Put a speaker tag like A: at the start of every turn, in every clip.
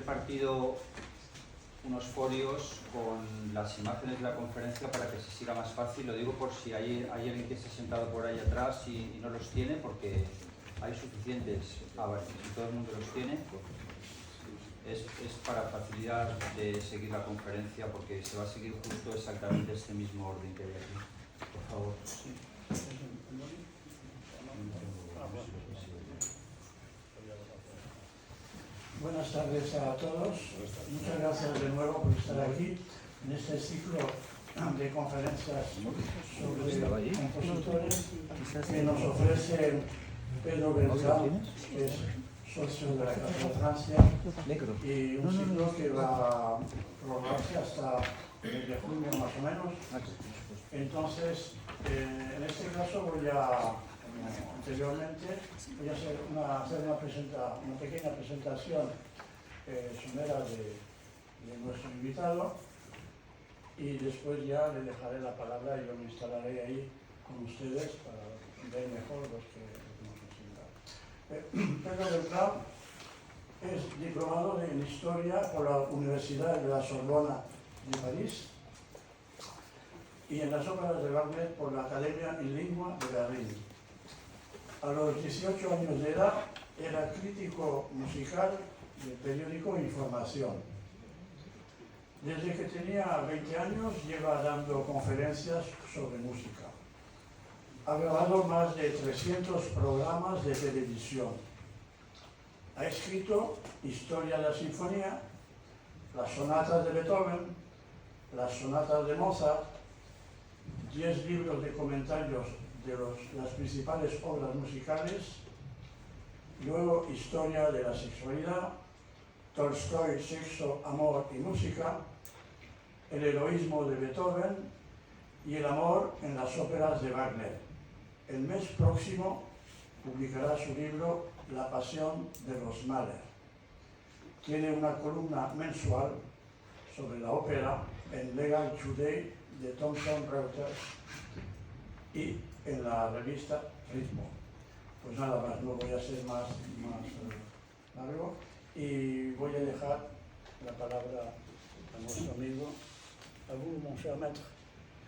A: repartido unos folios con las imágenes de la conferencia para que se siga más fácil. Lo digo por si hay alguien que se ha sentado por ahí atrás y no los tiene, porque hay suficientes. Vale, si todo el mundo los tiene, es para facilidad de seguir la conferencia, porque se va a seguir justo exactamente este mismo orden que hay aquí. Por favor. Sí.
B: Buenas tardes a todos. Muchas gracias de nuevo por estar aquí en este ciclo de conferencias sobre compositores que nos ofrece Pedro Beltrán, que es socio de la Casa de Francia, y un ciclo que va a prolongarse hasta el mes de junio más o menos. Entonces, en este caso voy a, como anteriormente, voy a hacer una pequeña presentación somera de nuestro invitado, y después ya le dejaré la palabra y yo me instalaré ahí con ustedes para ver mejor los que nos enseñan. Pedro Beltrán es diplomado en Historia por la Universidad de la Sorbona de París y en las óperas de Wagner por la Academia en Lengua de Berlín. A los 18 años de edad era crítico musical del periódico Información. Desde que tenía 20 años lleva dando conferencias sobre música. Ha grabado más de 300 programas de televisión. Ha escrito Historia de la Sinfonía, las sonatas de Beethoven, las sonatas de Mozart, 10 libros de comentarios de las principales obras musicales, luego Historia de la Sexualidad, Tolstoy, Sexo, Amor y Música, el heroísmo de Beethoven y el amor en las óperas de Wagner. El mes próximo publicará su libro La Pasión de los Mahler. Tiene una columna mensual sobre la ópera en Legal Today de Thomson Reuters y en la revista Ritmo. Pues nada más, no voy a ser más largo y voy a dejar la palabra a nuestro amigo, a vous, mon cher maître.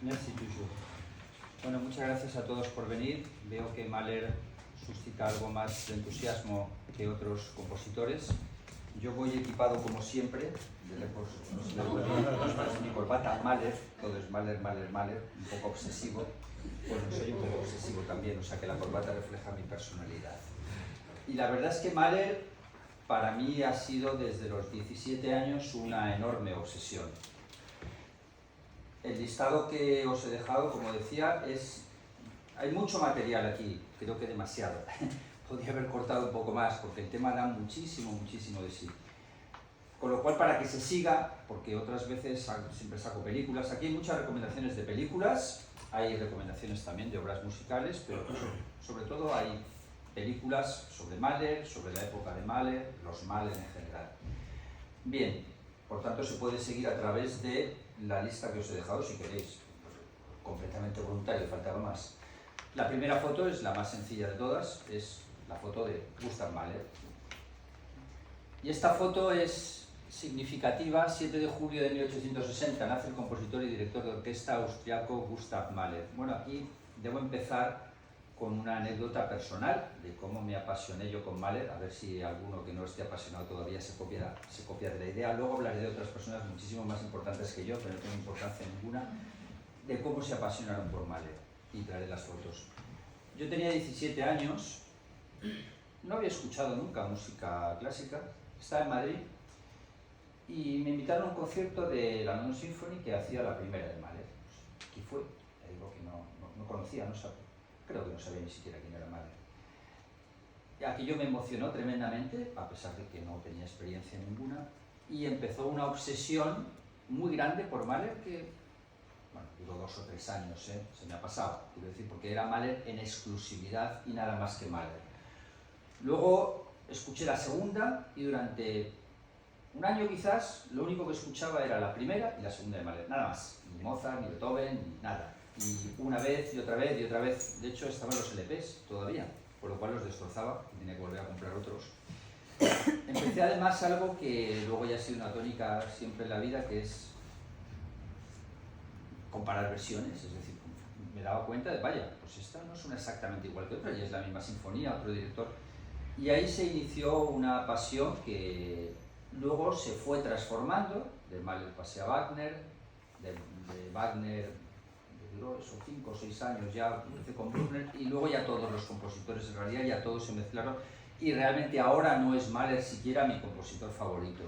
A: Merci toujours. Bueno, muchas gracias a todos por venir. Veo que Mahler suscita algo más de entusiasmo que otros compositores. Yo voy equipado como siempre, de lejos, mi corbata Mahler, todo es Mahler, Mahler, Mahler, un poco obsesivo. Bueno, soy un poco obsesivo también, o sea que la corbata refleja mi personalidad. Y la verdad es que Mahler para mí ha sido desde los 17 años una enorme obsesión. El listado que os he dejado, como decía, hay mucho material aquí, creo que demasiado. Podría haber cortado un poco más, porque el tema da muchísimo, muchísimo de sí. Con lo cual, para que se siga, porque otras veces siempre saco películas, aquí hay muchas recomendaciones de películas, hay recomendaciones también de obras musicales, pero sobre todo hay películas sobre Mahler, sobre la época de Mahler, los Mahler en general. Bien, por tanto se puede seguir a través de la lista que os he dejado, si queréis, completamente voluntario, faltaba más. La primera foto es la más sencilla de todas, es la foto de Gustav Mahler. Y esta foto es significativa. 7 de julio de 1860 nace el compositor y director de orquesta austriaco Gustav Mahler. Bueno, aquí debo empezar con una anécdota personal de cómo me apasioné yo con Mahler, a ver si alguno que no esté apasionado todavía se copia de la idea. Luego hablaré de otras personas muchísimo más importantes que yo, pero no tengo importancia ninguna, de cómo se apasionaron por Mahler, y traeré las fotos. Yo tenía 17 años, no había escuchado nunca música clásica, estaba en Madrid y me invitaron a un concierto de la London Symphony que hacía la primera de Mahler. Aquí fue, le digo que no conocía, creo que no sabía ni siquiera quién era Mahler. Y aquello me emocionó tremendamente, a pesar de que no tenía experiencia ninguna, y empezó una obsesión muy grande por Mahler que, bueno, duró 2 o 3 años, se me ha pasado, quiero decir, porque era Mahler en exclusividad y nada más que Mahler. Luego escuché la segunda y durante un año quizás lo único que escuchaba era la primera y la segunda de Mahler, nada más, ni Mozart, ni Beethoven, ni nada. Y una vez y otra vez y otra vez, de hecho estaban los LPs todavía, por lo cual los destrozaba y tenía que volver a comprar otros. Empecé además algo que luego ya ha sido una tónica siempre en la vida, que es comparar versiones, es decir, me daba cuenta de, vaya, pues esta no suena exactamente igual que otra, y es la misma sinfonía, otro director, y ahí se inició una pasión que luego se fue transformando. De Mahler pasé a Wagner, de Wagner duró esos 5 o 6 años, ya empecé con Bruckner, y luego ya todos los compositores, en realidad ya todos se mezclaron, y realmente ahora no es Mahler siquiera mi compositor favorito,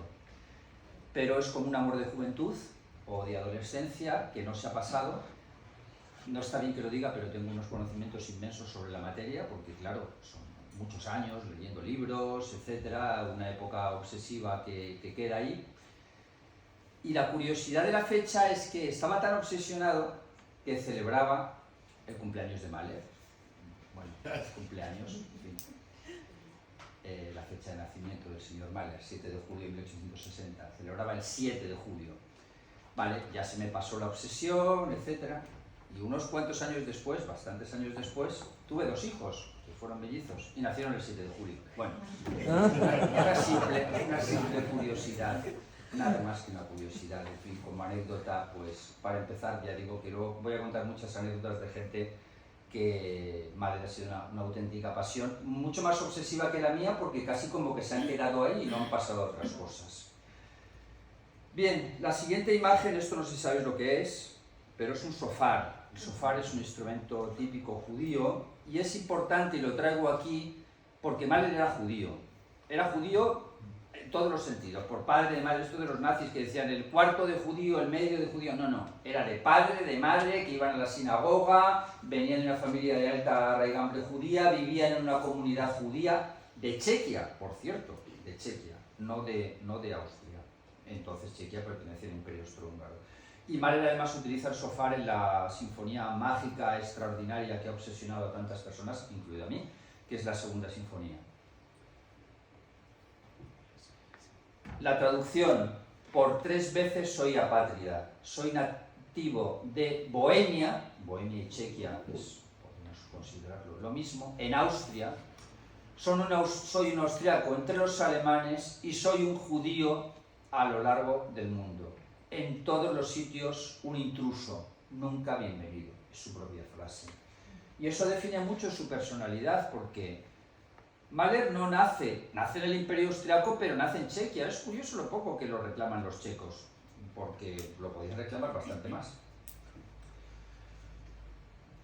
A: pero es como un amor de juventud o de adolescencia que no se ha pasado. No está bien que lo diga, pero tengo unos conocimientos inmensos sobre la materia, porque claro, son muchos años leyendo libros, etcétera, una época obsesiva que queda ahí. Y la curiosidad de la fecha es que estaba tan obsesionado que celebraba el cumpleaños de Mahler. Bueno, el cumpleaños, en fin. La fecha de nacimiento del señor Mahler, 7 de julio de 1860. Celebraba el 7 de julio. Vale, ya se me pasó la obsesión, etcétera. Y unos cuantos años después, bastantes años después, tuve 2 hijos, que fueron mellizos, y nacieron el 7 de julio. Bueno, una simple curiosidad, nada más que una curiosidad. En fin, como anécdota, pues para empezar, ya digo que luego voy a contar muchas anécdotas de gente que Mahler ha sido una auténtica pasión, mucho más obsesiva que la mía, porque casi como que se han quedado ahí y no han pasado a otras cosas. Bien, la siguiente imagen, esto no sé si sabéis lo que es, pero es un sofar. El sofar es un instrumento típico judío y es importante, y lo traigo aquí, porque Mahler era judío. Era judío en todos los sentidos, por padre de madre, esto de los nazis que decían el cuarto de judío, el medio de judío, no, era de padre, de madre, que iban a la sinagoga, venían de una familia de alta raigambre judía, vivían en una comunidad judía de Chequia, por cierto, de Chequia, no de Austria. Entonces Chequia pertenecía al Imperio Austrohúngaro. Y Mahler además utiliza el sofar en la sinfonía mágica, extraordinaria, que ha obsesionado a tantas personas, incluido a mí, que es la segunda sinfonía. La traducción: por 3 veces soy apátrida, soy nativo de Bohemia, Bohemia y Chequia, pues podemos considerarlo lo mismo, en Austria, soy un austriaco entre los alemanes y soy un judío a lo largo del mundo. En todos los sitios un intruso, nunca bienvenido, es su propia frase. Y eso define mucho su personalidad, porque Mahler no nace en el Imperio Austriaco, pero nace en Chequia. Es curioso lo poco que lo reclaman los checos, porque lo podían reclamar bastante más.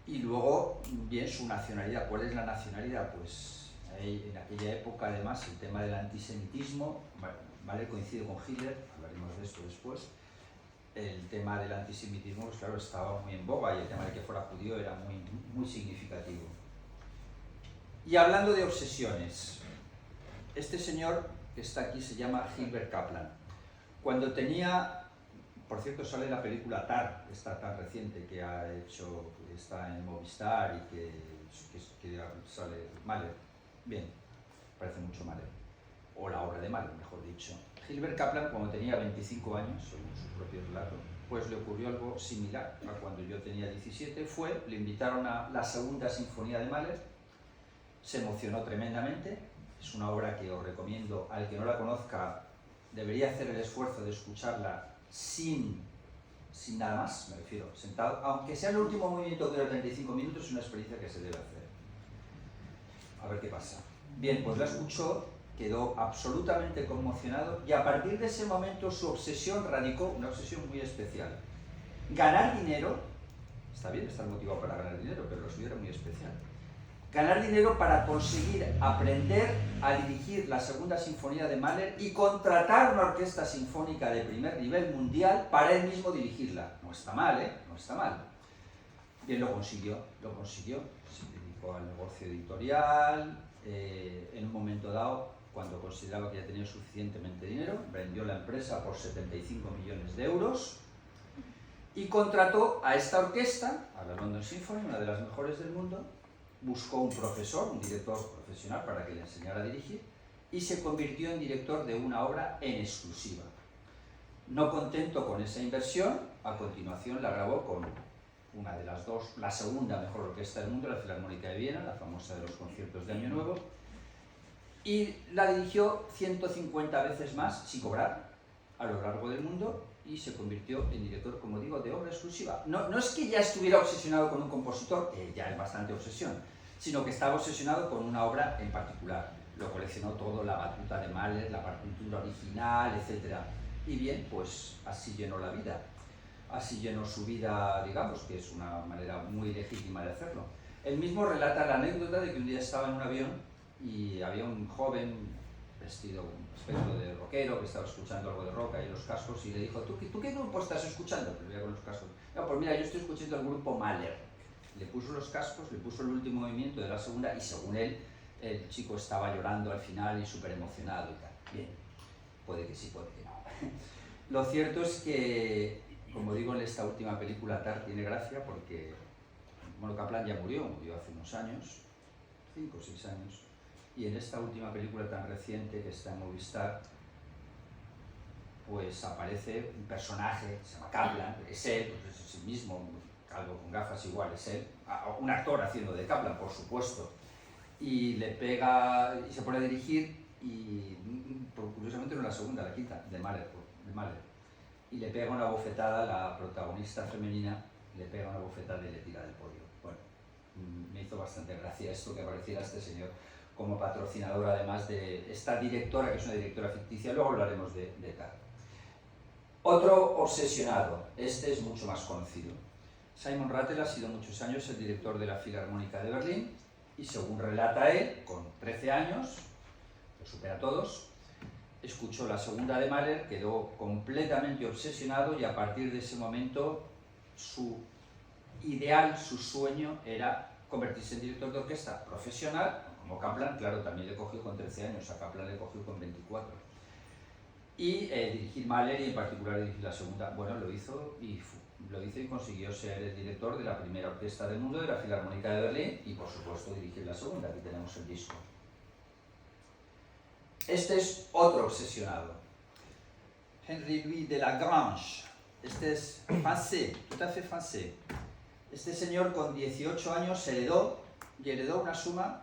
A: Y luego, bien, su nacionalidad. ¿Cuál es la nacionalidad? Pues en aquella época, además, el tema del antisemitismo, Mahler coincide con Hitler, hablaremos de esto después. El tema del antisemitismo, pues claro, estaba muy en boga, y el tema de que fuera judío era muy significativo. Y hablando de obsesiones, este señor que está aquí se llama Gilbert Kaplan. Cuando tenía, por cierto, sale la película Tar, esta tan reciente que ha hecho, que está en Movistar y que sale Mahler. Bien, parece mucho Mahler, o la obra de Mahler, mejor dicho. Gilbert Kaplan, cuando tenía 25 años, según su propio relato, pues le ocurrió algo similar a cuando yo tenía 17. Le invitaron a la segunda sinfonía de Mahler, se emocionó tremendamente. Es una obra que os recomiendo, al que no la conozca, debería hacer el esfuerzo de escucharla sin nada más, me refiero, sentado, aunque sea el último movimiento que dura 35 minutos, es una experiencia que se debe hacer. A ver qué pasa. Bien, pues la escuchó, quedó absolutamente conmocionado, y a partir de ese momento su obsesión radicó, una obsesión muy especial. Ganar dinero, está bien estar motivado para ganar dinero, pero lo suyo era muy especial. Ganar dinero para conseguir aprender a dirigir la segunda sinfonía de Mahler y contratar una orquesta sinfónica de primer nivel mundial para él mismo dirigirla. No está mal, ¿eh? No está mal. Bien, lo consiguió. Se dedicó al negocio editorial. En un momento dado, cuando consideraba que ya tenía suficientemente dinero, vendió la empresa por 75 millones de euros y contrató a esta orquesta, a la London Symphony, una de las mejores del mundo. Buscó un profesor, un director profesional para que le enseñara a dirigir, y se convirtió en director de una obra en exclusiva. No contento con esa inversión, a continuación la grabó con una de las dos, la segunda mejor orquesta del mundo, la Filarmónica de Viena, la famosa de los conciertos de Año Nuevo, y la dirigió 150 veces más sin cobrar a lo largo del mundo y se convirtió en director, como digo, de obra exclusiva. No es que ya estuviera obsesionado con un compositor, que ya es bastante obsesión, sino que estaba obsesionado con una obra en particular. Lo coleccionó todo, la batuta de Mahler, la partitura original, etc. Y bien, pues así llenó la vida. Así llenó su vida, digamos, que es una manera muy legítima de hacerlo. Él mismo relata la anécdota de que un día estaba en un avión y había un joven vestido un aspecto de rockero que estaba escuchando algo de rock ahí en los cascos y le dijo, ¿tú qué grupo estás escuchando? Pues veía con los cascos. No, pues mira, yo estoy escuchando el grupo Mahler. Le puso los cascos, le puso el último movimiento de la segunda y según él, el chico estaba llorando al final y súper emocionado y tal. Bien, puede que sí, puede que no. Lo cierto es que, como digo, en esta última película Tar tiene gracia porque Mono Kaplan ya murió hace unos años, 5 o 6 años, y en esta última película tan reciente que está en Movistar, pues aparece un personaje, se llama Kaplan, es él, pues es el mismo, calvo con gafas igual, es él, un actor haciendo de Kaplan, por supuesto, y le pega, y se pone a dirigir, y curiosamente no la segunda, la quinta, de Mahler, y le pega una bofetada a la protagonista femenina, le pega una bofetada y le tira del podio. Bueno, me hizo bastante gracia esto que apareciera este señor como patrocinador, además de esta directora, que es una directora ficticia, luego hablaremos de tal. Otro obsesionado, este es mucho más conocido. Simon Rattle ha sido muchos años el director de la Filarmónica de Berlín y según relata él, con 13 años, lo supera a todos, escuchó la segunda de Mahler, quedó completamente obsesionado y a partir de ese momento su ideal, su sueño era convertirse en director de orquesta profesional, como Kaplan, claro, también le cogió con 13 años, a Kaplan le cogió con 24. Y dirigir Mahler y en particular dirigir la segunda, bueno, lo hizo y consiguió ser el director de la primera orquesta del mundo, de la Filarmónica de Berlín, y por supuesto dirigir la segunda, aquí tenemos el disco. Este es otro obsesionado, Henry Louis de Lagrange. Este es francés, tout à fait francés. Este señor con 18 años heredó una suma,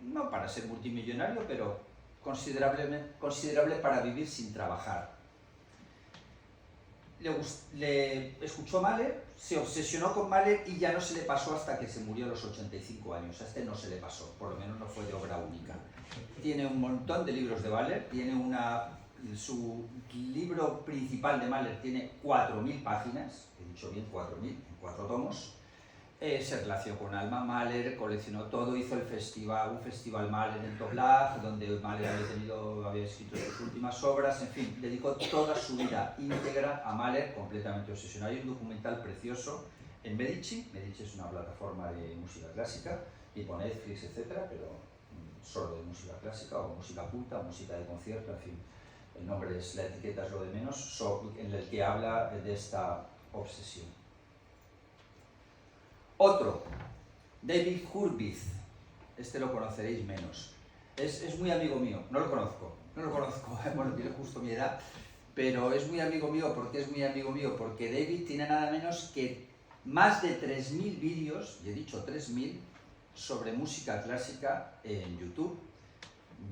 A: no para ser multimillonario, pero considerable para vivir sin trabajar. Le escuchó Mahler, se obsesionó con Mahler y ya no se le pasó hasta que se murió a los 85 años. A este no se le pasó, por lo menos no fue de obra única. Tiene un montón de libros de Mahler, su libro principal de Mahler tiene 4.000 páginas, he dicho bien 4.000, en 4 tomos. Se relacionó con Alma Mahler, coleccionó todo, hizo un festival Mahler en Toblach, donde Mahler había escrito sus últimas obras, en fin, dedicó toda su vida íntegra a Mahler, completamente obsesionado. Hay un documental precioso en Medici es una plataforma de música clásica, tipo Netflix, etcétera, pero solo de música clásica, o música culta, o música de concierto, en fin, el nombre es, la etiqueta es lo de menos, en el que habla de esta obsesión. Otro, David Hurwitz, este lo conoceréis menos, es muy amigo mío, no lo conozco, bueno, tiene justo mi edad, pero es muy amigo mío porque David tiene nada menos que más de 3.000 vídeos, y he dicho 3.000, sobre música clásica en YouTube.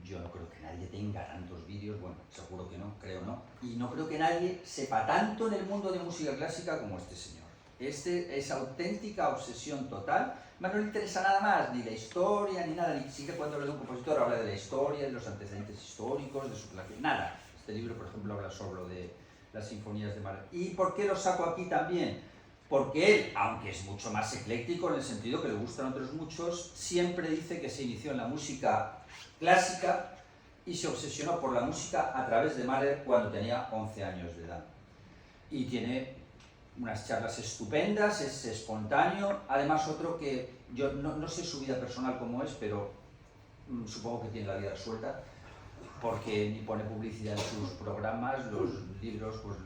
A: Yo no creo que nadie tenga tantos vídeos, bueno, seguro que no, creo no, y no creo que nadie sepa tanto en el mundo de música clásica como este señor. Este es auténtica obsesión total, más no le interesa nada más, ni la historia, ni nada, ni siquiera cuando habla de un compositor habla de la historia, de los antecedentes históricos, de su clase, nada. Este libro, por ejemplo, habla solo de las sinfonías de Mahler. ¿Y por qué lo saco aquí también? Porque él, aunque es mucho más ecléctico en el sentido que le gustan otros muchos, siempre dice que se inició en la música clásica y se obsesionó por la música a través de Mahler cuando tenía 11 años de edad. Y tiene unas charlas estupendas, es espontáneo. Además, otro que yo no sé su vida personal cómo es, pero supongo que tiene la vida resuelta, porque ni pone publicidad en sus programas, los libros, pues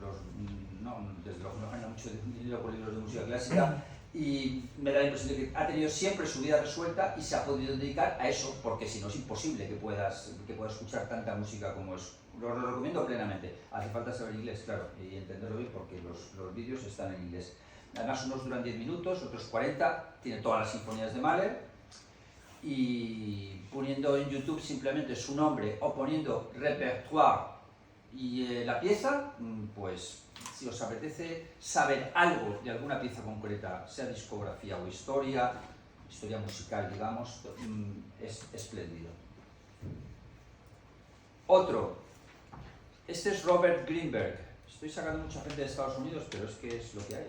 A: desde luego no gana mucho dinero por libros de música clásica, y me da la impresión de que ha tenido siempre su vida resuelta y se ha podido dedicar a eso, porque si no es imposible que puedas escuchar tanta música como es. Lo recomiendo plenamente. Hace falta saber inglés, claro, y entenderlo bien porque los vídeos están en inglés. Además, unos duran 10 minutos, otros 40, tiene todas las sinfonías de Mahler, y poniendo en YouTube simplemente su nombre o poniendo repertoire y la pieza, pues si os apetece saber algo de alguna pieza concreta, sea discografía o historia musical, digamos, es espléndido. Otro, este es Robert Greenberg. Estoy sacando mucha gente de Estados Unidos, pero es que es lo que hay.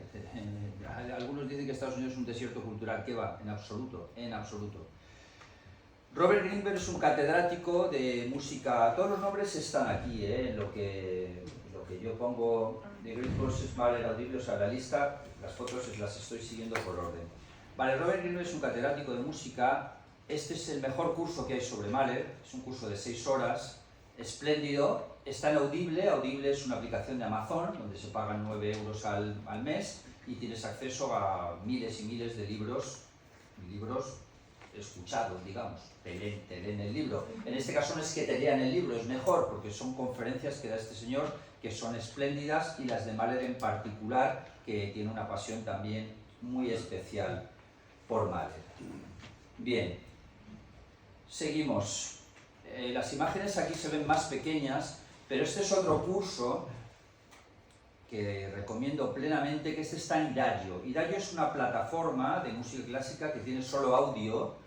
A: Algunos dicen que Estados Unidos es un desierto cultural. ¿Qué va? En absoluto, en absoluto. Robert Greenberg es un catedrático de música. Todos los nombres están aquí, lo que yo pongo de Great Courses Mahler Audible, o sea, la lista, las fotos las estoy siguiendo por orden. Vale, Robert Greenberg es un catedrático de música. Este es el mejor curso que hay sobre Mahler. Es un curso de 6 horas, espléndido. Está en Audible. Audible es una aplicación de Amazon donde se pagan 9 euros al mes y tienes acceso a miles y miles de libros escuchados, digamos. Te leen el libro. En este caso no es que te lean el libro, es mejor porque son conferencias que da este señor que son espléndidas, y las de Mahler en particular, que tiene una pasión también muy especial por Mahler. Bien, seguimos. Las imágenes aquí se ven más pequeñas, pero este es otro curso que recomiendo plenamente, que este está en Idagio. Idagio es una plataforma de música clásica que tiene solo audio,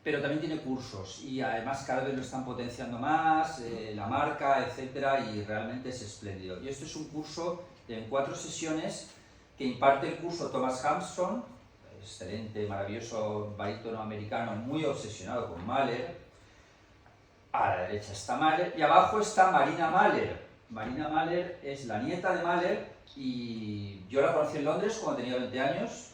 A: pero también tiene cursos, y además cada vez lo están potenciando más, la marca, etcétera, y realmente es espléndido. Y este es un curso en 4 sesiones que imparte el curso Thomas Hampson, excelente, maravilloso barítono americano, muy obsesionado con Mahler. A la derecha está Mahler y abajo está Marina Mahler. Marina Mahler es la nieta de Mahler y yo la conocí en Londres cuando tenía 20 años.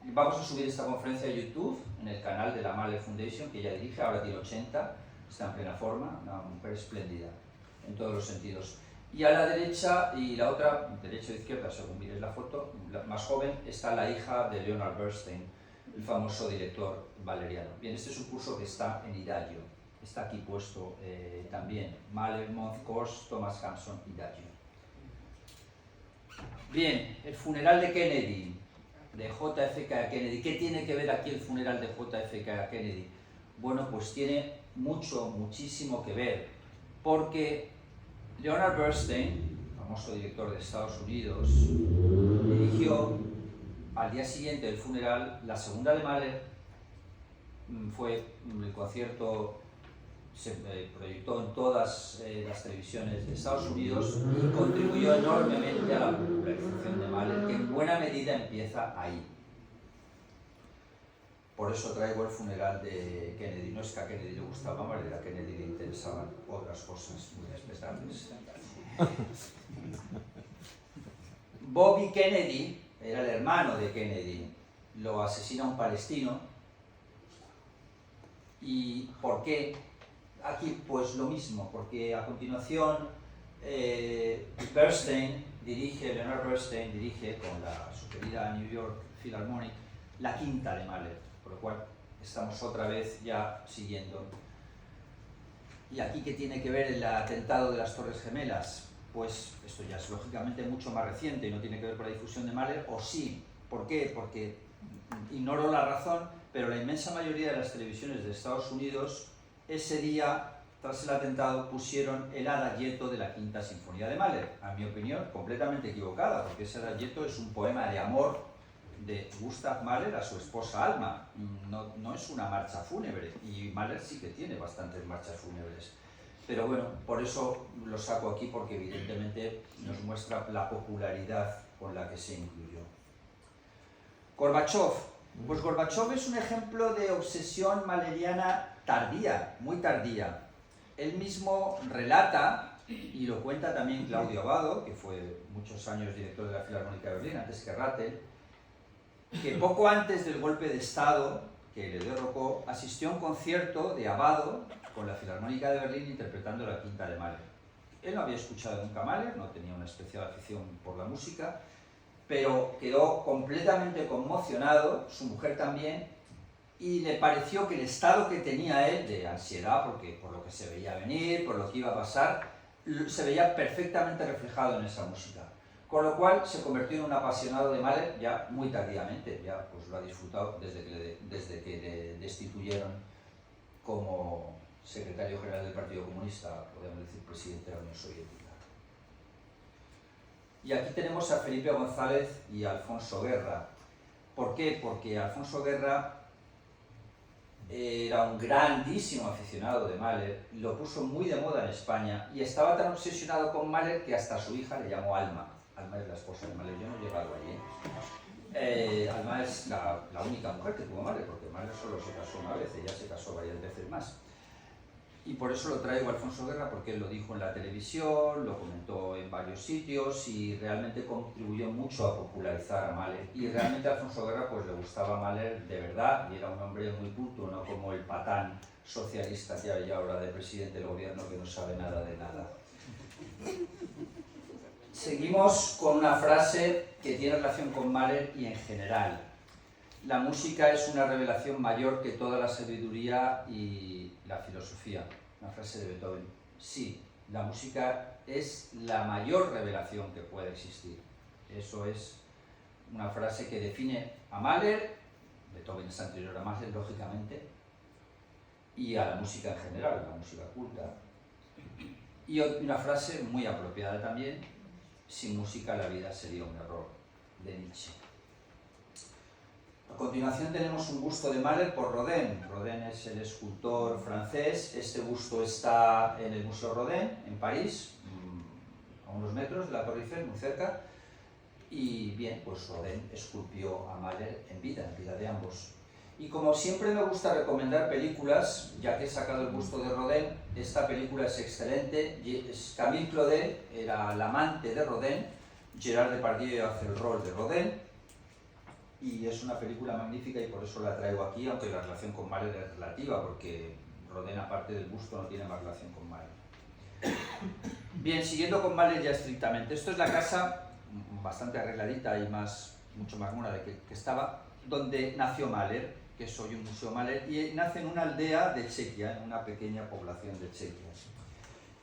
A: Vamos a subir esta conferencia a YouTube en el canal de la Mahler Foundation, que ella dirige, ahora tiene 80, está en plena forma, una mujer espléndida en todos los sentidos. Y a la derecha, y la otra, derecha o izquierda, según mires la foto, la más joven, está la hija de Leonard Bernstein, el famoso director wahleriano. Bien, este es un curso que está en Idagio, está aquí puesto también, Mahler Month Course, Thomas Hampson, Idagio. Bien, el funeral de Kennedy, de JFK Kennedy. ¿Qué tiene que ver aquí el funeral de JFK Kennedy? Bueno, pues tiene muchísimo que ver, porque Leonard Bernstein, famoso director de Estados Unidos, dirigió al día siguiente del funeral la segunda de Mahler. Fue el concierto, se proyectó en todas las televisiones de Estados Unidos y contribuyó enormemente a la popularización de Mahler, que en buena medida empieza ahí. Por eso traigo el funeral de Kennedy. No es que a Kennedy le gustaba Mahler, a Kennedy le interesaban otras cosas muy respetables. Bobby Kennedy era el hermano de Kennedy. Lo asesina un palestino. ¿Y por qué? Aquí pues lo mismo, porque a continuación Leonard Bernstein dirige con su querida New York Philharmonic la quinta de Mahler, por lo cual estamos otra vez ya siguiendo. ¿Y aquí qué tiene que ver el atentado de las Torres Gemelas? Pues esto ya es lógicamente mucho más reciente y no tiene que ver con la difusión de Mahler, o sí. ¿Por qué? Porque ignoro la razón, pero la inmensa mayoría de las televisiones de Estados Unidos ese día, tras el atentado, pusieron el adagietto de la Quinta Sinfonía de Mahler. A mi opinión, completamente equivocada, porque ese adagietto es un poema de amor de Gustav Mahler a su esposa Alma. No es una marcha fúnebre, y Mahler sí que tiene bastantes marchas fúnebres. Pero bueno, por eso lo saco aquí, porque evidentemente nos muestra la popularidad con la que se incluyó. Gorbachov. Pues Gorbachov es un ejemplo de obsesión mahleriana tardía, muy tardía. Él mismo relata, y lo cuenta también Claudio Abbado, que fue muchos años director de la Filarmónica de Berlín, antes que Rattel, que poco antes del golpe de Estado que le derrocó, asistió a un concierto de Abbado con la Filarmónica de Berlín interpretando la quinta de Mahler. Él no había escuchado nunca Mahler, no tenía una especial afición por la música, pero quedó completamente conmocionado, su mujer también, y le pareció que el estado que tenía él de ansiedad, porque por lo que se veía venir, por lo que iba a pasar, se veía perfectamente reflejado en esa música. Con lo cual se convirtió en un apasionado de Mahler ya muy tardíamente, ya pues lo ha disfrutado desde que le destituyeron como secretario general del Partido Comunista, podemos decir presidente de la Unión Soviética. Y aquí tenemos a Felipe González y a Alfonso Guerra. ¿Por qué? Porque Alfonso Guerra era un grandísimo aficionado de Mahler, lo puso muy de moda en España y estaba tan obsesionado con Mahler que hasta su hija le llamó Alma. Alma es la esposa de Mahler, yo no he llegado allí. Alma es la única mujer que tuvo Mahler, porque Mahler solo se casó una vez, ella se casó varias veces más. Y por eso lo traigo a Alfonso Guerra, porque él lo dijo en la televisión, lo comentó en varios sitios y realmente contribuyó mucho a popularizar a Mahler. Y realmente a Alfonso Guerra pues le gustaba Mahler de verdad y era un hombre muy culto, no como el patán socialista que hay ahora de presidente del gobierno que no sabe nada de nada. Seguimos con una frase que tiene relación con Mahler y en general. La música es una revelación mayor que toda la sabiduría y la filosofía. Una frase de Beethoven. Sí, la música es la mayor revelación que puede existir. Eso es una frase que define a Mahler, Beethoven es anterior a Mahler, lógicamente, y a la música en general, la música culta. Y una frase muy apropiada también, sin música la vida sería un error, de Nietzsche. A continuación tenemos un busto de Mahler por Rodin. Rodin es el escultor francés. Este busto está en el Museo Rodin, en París, a unos metros de la Torre Eiffel, muy cerca. Y bien, pues Rodin esculpió a Mahler en vida de ambos. Y como siempre me gusta recomendar películas, ya que he sacado el busto de Rodin, esta película es excelente. Camille Claudel era la amante de Rodin, Gerard Depardieu hace el rol de Rodin, y es una película magnífica y por eso la traigo aquí, aunque la relación con Mahler es relativa, porque Rodin, aparte del busto, no tiene más relación con Mahler. Bien, siguiendo con Mahler ya estrictamente, esto es la casa bastante arregladita y mucho más mona de que estaba, donde nació Mahler, que es hoy un museo Mahler, y nace en una aldea de Chequia, en una pequeña población de Chequia.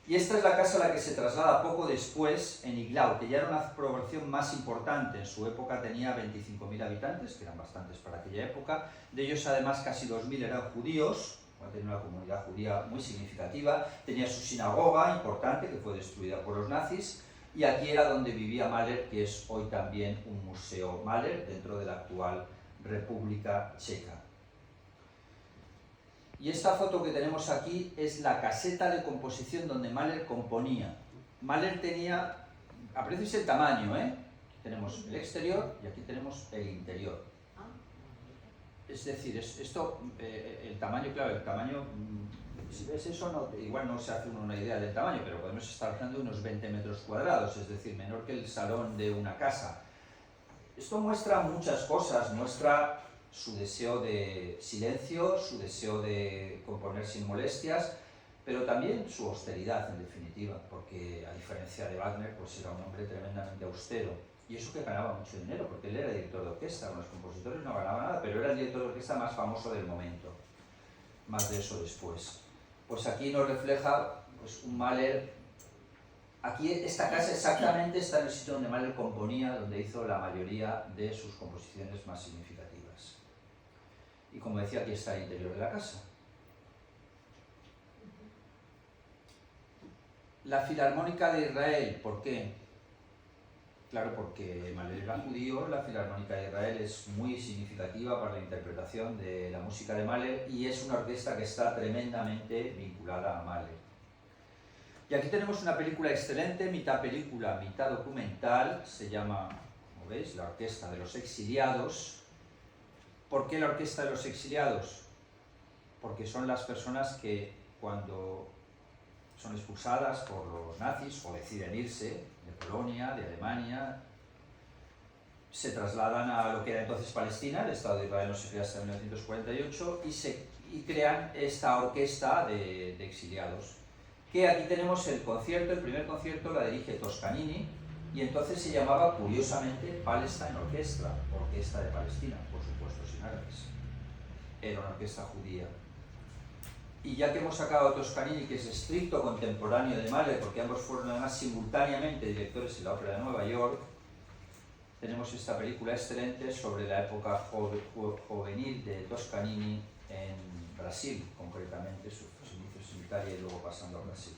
A: Y esta es la casa a la que se traslada poco después en Iglau, que ya era una población más importante. En su época tenía 25.000 habitantes, que eran bastantes para aquella época. De ellos, además, casi 2.000 eran judíos, tenía una comunidad judía muy significativa. Tenía su sinagoga importante, que fue destruida por los nazis. Y aquí era donde vivía Mahler, que es hoy también un museo Mahler, dentro de la actual República Checa. Y esta foto que tenemos aquí es la caseta de composición donde Mahler componía. Mahler tenía, apreciéis el tamaño, tenemos el exterior y aquí tenemos el interior. Es decir, el tamaño, claro, si ves eso, igual no se hace uno una idea del tamaño, pero podemos estar hablando de unos 20 metros cuadrados, es decir, menor que el salón de una casa. Esto muestra muchas cosas, muestra su deseo de silencio, su deseo de componer sin molestias, pero también su austeridad, en definitiva, porque a diferencia de Wagner, pues era un hombre tremendamente austero. Y eso que ganaba mucho dinero, porque él era director de orquesta, los compositores no ganaban nada, pero era el director de orquesta más famoso del momento. Más de eso después. Pues aquí nos refleja pues, un Mahler. Aquí esta casa exactamente está en el sitio donde Mahler componía, donde hizo la mayoría de sus composiciones más significativas. Y como decía, aquí está el interior de la casa. La Filarmónica de Israel, ¿por qué? Claro, porque Mahler era judío, la Filarmónica de Israel es muy significativa para la interpretación de la música de Mahler y es una orquesta que está tremendamente vinculada a Mahler. Y aquí tenemos una película excelente, mitad película, mitad documental, se llama, como veis, La Orquesta de los Exiliados. ¿Por qué la Orquesta de los Exiliados? Porque son las personas que cuando son expulsadas por los nazis o deciden irse de Polonia, de Alemania, se trasladan a lo que era entonces Palestina, el Estado de Israel no se crea hasta 1948, y crean esta orquesta de exiliados. Que aquí tenemos el concierto, el primer concierto la dirige Toscanini, y entonces se llamaba, curiosamente, Palestine Orchestra, Orquesta de Palestina, por supuesto, sin árabes. Era una orquesta judía. Y ya que hemos sacado a Toscanini, que es estricto contemporáneo de Mahler, porque ambos fueron además simultáneamente directores en la Ópera de Nueva York, tenemos esta película excelente sobre la época juvenil de Toscanini en Brasil, concretamente, sus inicios en Italia y luego pasando a Brasil.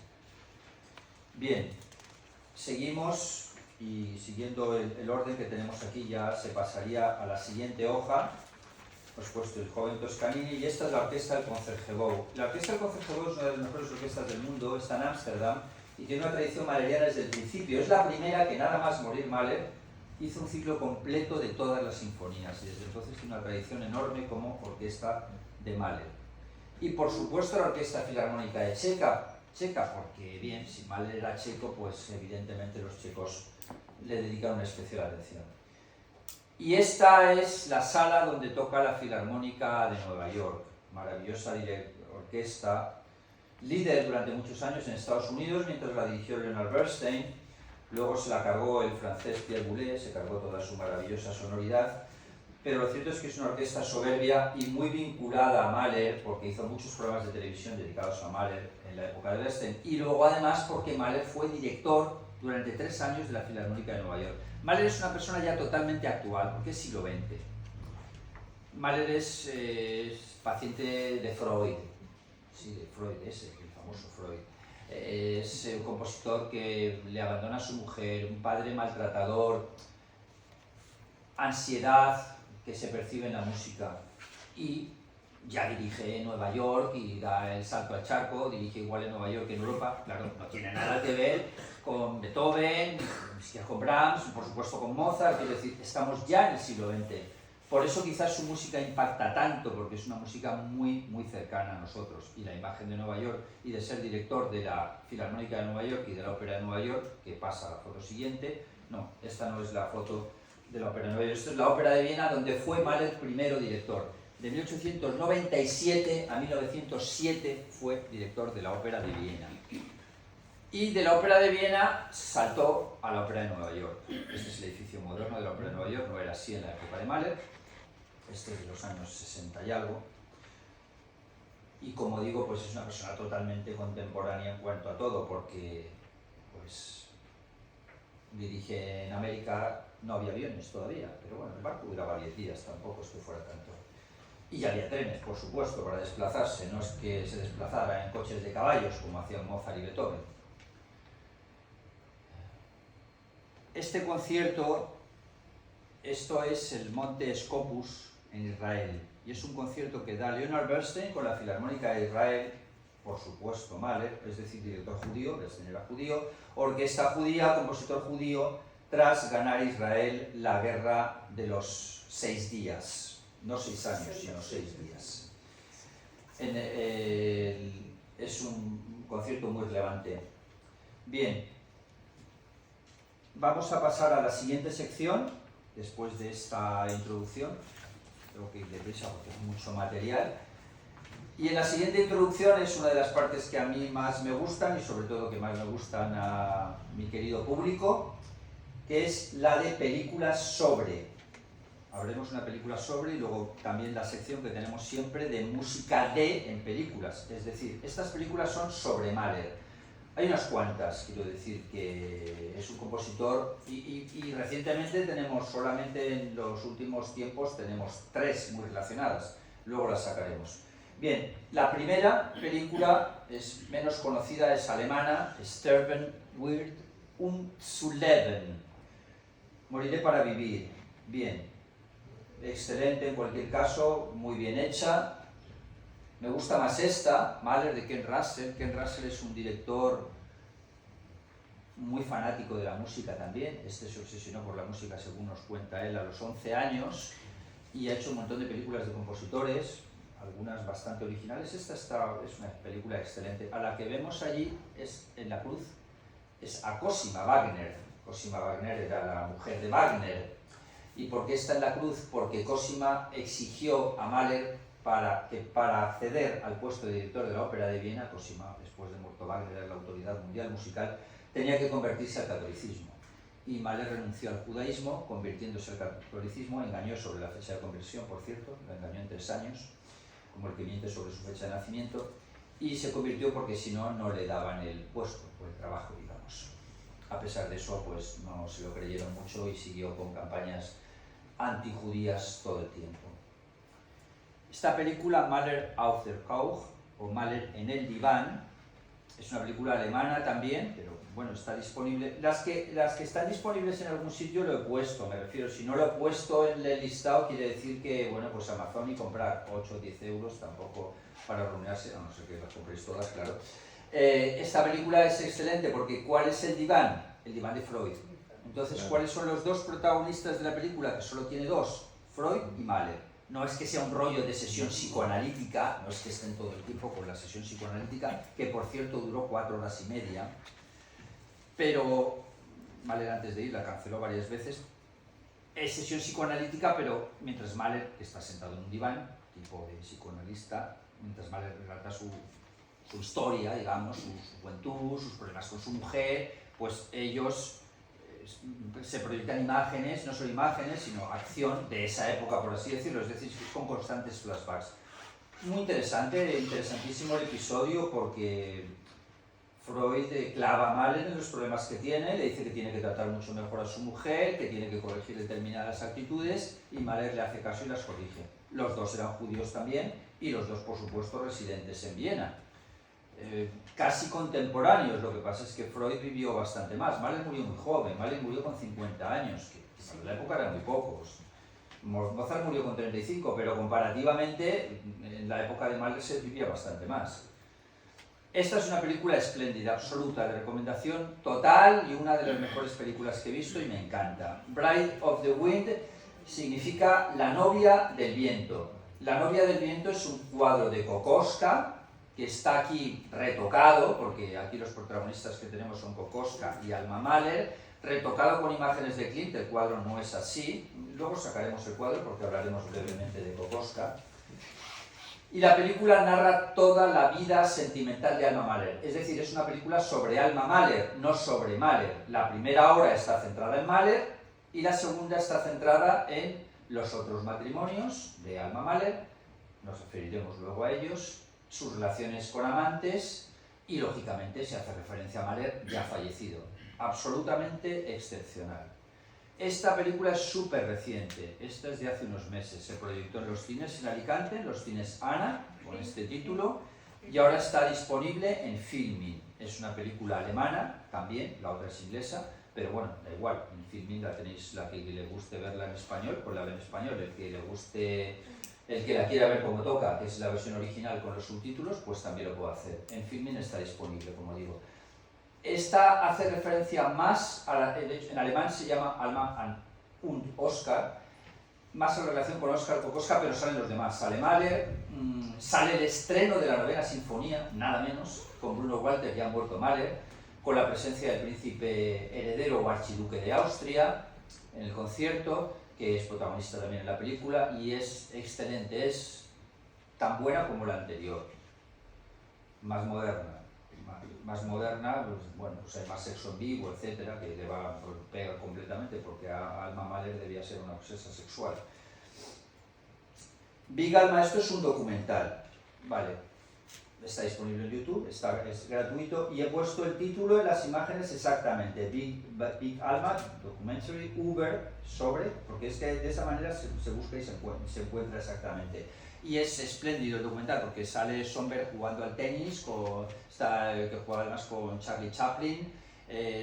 A: Bien, seguimos y siguiendo el orden que tenemos aquí ya se pasaría a la siguiente hoja. Por supuesto, el joven Toscanini, y esta es la orquesta del Concertgebouw. La orquesta del Concertgebouw es una de las mejores orquestas del mundo, está en Ámsterdam y tiene una tradición mahleriana desde el principio. Es la primera que nada más morir Mahler hizo un ciclo completo de todas las sinfonías y desde entonces tiene una tradición enorme como orquesta de Mahler. Y por supuesto la Orquesta Filarmónica de Checa, porque bien, si Mahler era checo, pues evidentemente los checos le dedican una especial atención. Y esta es la sala donde toca la Filarmónica de Nueva York, maravillosa orquesta, líder durante muchos años en Estados Unidos, mientras la dirigió Leonard Bernstein, luego se la cargó el francés Pierre Boulez, se cargó toda su maravillosa sonoridad, pero lo cierto es que es una orquesta soberbia y muy vinculada a Mahler, porque hizo muchos programas de televisión dedicados a Mahler en la época de Bernstein, y luego además porque Mahler fue director durante 3 años de la Filarmónica de Nueva York. Mahler es una persona ya totalmente actual, porque es siglo XX. Mahler es paciente de Freud, sí, de Freud, el famoso Freud. Es un compositor que le abandona a su mujer, un padre maltratador, ansiedad que se percibe en la música, y ya dirige en Nueva York y da el salto al charco, dirige igual en Nueva York que en Europa, claro, no tiene nada que ver con Beethoven, ni siquiera con Brahms, por supuesto con Mozart, quiero decir, estamos ya en el siglo XX. Por eso quizás su música impacta tanto, porque es una música muy, muy cercana a nosotros. Y la imagen de Nueva York y de ser director de la Filarmónica de Nueva York y de la Ópera de Nueva York, que pasa a la foto siguiente, no, esta no es la foto de la Ópera de Nueva York, esta es la Ópera de Viena, donde fue Mahler primero director. De 1897 a 1907 fue director de la Ópera de Viena. Y de la Ópera de Viena saltó a la Ópera de Nueva York. Este es el edificio moderno de la Ópera de Nueva York, no era así en la época de Mahler. Este es de los años 60 y algo. Y como digo, pues es una persona totalmente contemporánea en cuanto a todo, porque pues dirige en América, no había aviones todavía, pero bueno, el barco duraba 10 días, tampoco es que fuera tanto. Y había trenes, por supuesto, para desplazarse, no es que se desplazara en coches de caballos, como hacían Mozart y Beethoven. Este concierto, esto es el Monte Scopus en Israel, y es un concierto que da Leonard Bernstein con la Filarmónica de Israel, por supuesto Mahler, es decir, director judío, Bernstein era judío, orquesta judía, compositor judío, tras ganar Israel la guerra de los 6 días, no 6 años, sino 6 días. Es un concierto muy relevante. Bien, vamos a pasar a la siguiente sección, después de esta introducción. Tengo que ir deprisa porque es mucho material. Y en la siguiente introducción es una de las partes que a mí más me gustan y sobre todo que más me gustan a mi querido público, que es la de películas sobre. Habremos una película sobre y luego también la sección que tenemos siempre de música de en películas. Es decir, estas películas son sobre Mahler. Hay unas cuantas, quiero decir que es un compositor y recientemente tenemos, solamente en los últimos tiempos, tenemos 3 muy relacionadas. Luego las sacaremos. Bien, la primera película es menos conocida, es alemana, Sterben wird zu leben. Moriré para vivir. Bien, excelente en cualquier caso, muy bien hecha. Me gusta más esta, Mahler de Ken Russell. Ken Russell es un director muy fanático de la música también. Este se obsesionó por la música, según nos cuenta él, a los 11 años y ha hecho un montón de películas de compositores, algunas bastante originales. Esta es una película excelente. A la que vemos allí es en la cruz, es a Cosima Wagner. Cosima Wagner era la mujer de Wagner. ¿Y por qué está en la cruz? Porque Cosima exigió a Mahler para acceder al puesto de director de la Ópera de Viena, Cosima, después de muerto Wagner, era la autoridad mundial musical, tenía que convertirse al catolicismo. Y Mahler renunció al judaísmo, convirtiéndose al catolicismo, engañó sobre la fecha de conversión, por cierto, la engañó en 3 años, como el que miente sobre su fecha de nacimiento, y se convirtió porque si no, no le daban el puesto o el trabajo, digamos. A pesar de eso, pues no se lo creyeron mucho y siguió con campañas antijudías todo el tiempo. Esta película, Mahler auf der Couch, o Mahler en el diván, es una película alemana también, pero bueno, está disponible. Las que están disponibles en algún sitio lo he puesto, me refiero. Si no lo he puesto en el listado, quiere decir que, bueno, pues Amazon y comprar 8 o 10 euros tampoco para arruinarse, a no ser que las compréis todas, claro. Esta película es excelente porque ¿cuál es el diván? El diván de Freud. Entonces, ¿cuáles son los dos protagonistas de la película? Que solo tiene dos, Freud y Mahler. No es que sea un rollo de sesión psicoanalítica, no es que estén todo el tiempo con la sesión psicoanalítica, que por cierto duró 4 horas y media, pero Mahler antes de ir la canceló varias veces. Es sesión psicoanalítica, pero mientras Mahler está sentado en un diván, tipo de psicoanalista, mientras Mahler relata su historia, digamos, su juventud, sus problemas con su mujer, pues ellos se proyectan imágenes, no solo imágenes, sino acción de esa época, por así decirlo, es decir, con constantes flashbacks. Muy interesante, interesantísimo el episodio porque Freud clava a Mahler en los problemas que tiene, le dice que tiene que tratar mucho mejor a su mujer, que tiene que corregir determinadas actitudes y Mahler le hace caso y las corrige. Los dos eran judíos también y los dos, por supuesto, residentes en Viena. Casi contemporáneos, lo que pasa es que Freud vivió bastante más. Mahler murió muy joven, Mahler murió con 50 años, que en la época eran muy pocos. Mozart murió con 35, pero comparativamente en la época de Mahler se vivía bastante más. Esta es una película espléndida, absoluta, de recomendación total y una de las mejores películas que he visto y me encanta. Bride of the Wind significa la novia del viento. La novia del viento es un cuadro de Kokoschka, que está aquí retocado, porque aquí los protagonistas que tenemos son Kokoschka y Alma Mahler, retocado con imágenes de Klimt. El cuadro no es así, luego sacaremos el cuadro porque hablaremos brevemente de Kokoschka. Y la película narra toda la vida sentimental de Alma Mahler, es decir, es una película sobre Alma Mahler, no sobre Mahler. La primera hora está centrada en Mahler y la segunda está centrada en los otros matrimonios de Alma Mahler, nos referiremos luego a ellos, sus relaciones con amantes y, lógicamente, se hace referencia a Mahler ya fallecido. Absolutamente excepcional. Esta película es súper reciente, esta es de hace unos meses, se proyectó en los cines en Alicante, en los cines Ana, con este título, y ahora está disponible en Filmin. Es una película alemana, también, la otra es inglesa, pero bueno, da igual, en Filmin la tenéis, la que le guste verla en español, pues la ve en español, el que le guste... El que la quiera ver como toca, que es la versión original con los subtítulos, pues también lo puede hacer. En Filmin está disponible, como digo. Esta hace referencia más, en alemán se llama Alma und Oskar, más en relación con Oskar Kokoschka, pero salen los demás. Sale Mahler, sale el estreno de la 9ª Sinfonía, nada menos, con Bruno Walter, ya ha muerto Mahler, con la presencia del príncipe heredero o archiduque de Austria en el concierto, que es protagonista también en la película, y es excelente, es tan buena como la anterior, más moderna, pues, bueno, pues hay más sexo en vivo, etcétera, que le va, pues, pega completamente, porque a Alma Mahler debía ser una obsesa sexual. Big Alma, esto es un documental, vale, está disponible en YouTube, es gratuito, y he puesto el título en las imágenes exactamente, Big Alma, Documentary, Uber, sobre, porque es que de esa manera se busca y se encuentra exactamente. Y es espléndido el documental, porque sale Schoenberg jugando al tenis, que juega además con Charlie Chaplin,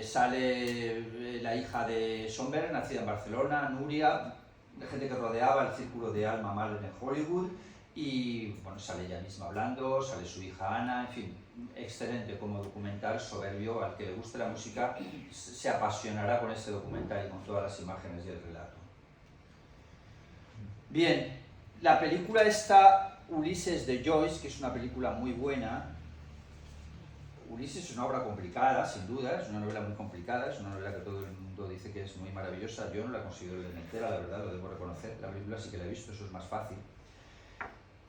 A: sale la hija de Schoenberg, nacida en Barcelona, Nuria, de gente que rodeaba el círculo de Alma Mahler en Hollywood, y bueno, sale ella misma hablando, sale su hija Ana, en fin, excelente como documental, soberbio. Al que le guste la música se apasionará con este documental y con todas las imágenes y el relato. Bien, la película está Ulises de Joyce, que es una película muy buena. Ulises es una obra complicada, sin duda, es una novela muy complicada, es una novela que todo el mundo dice que es muy maravillosa. Yo no la considero entera, la verdad, lo debo reconocer. La película sí que la he visto, eso es más fácil.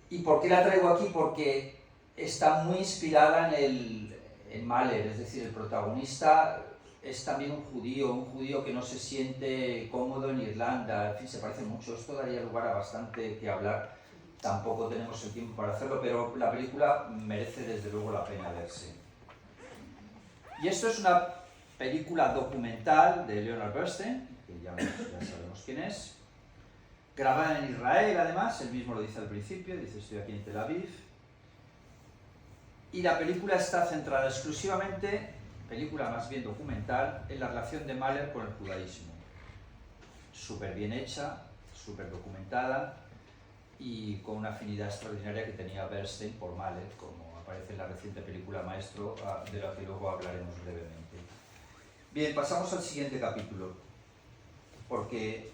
A: ¿Y por qué la traigo aquí? Porque está muy inspirada en Mahler, es decir, el protagonista es también un judío que no se siente cómodo en Irlanda, en fin, se parece mucho. Esto daría lugar a bastante que hablar, tampoco tenemos el tiempo para hacerlo, pero la película merece desde luego la pena verse. Y esto es una película documental de Leonard Bernstein, que ya sabemos quién es, grabada en Israel además, él mismo lo dice al principio, dice estoy aquí en Tel Aviv, y la película está centrada exclusivamente, película más bien documental, en la relación de Mahler con el judaísmo. Súper bien hecha, súper documentada y con una afinidad extraordinaria que tenía Bernstein por Mahler, como aparece en la reciente película Maestro, de la que luego hablaremos brevemente. Bien, pasamos al siguiente capítulo, porque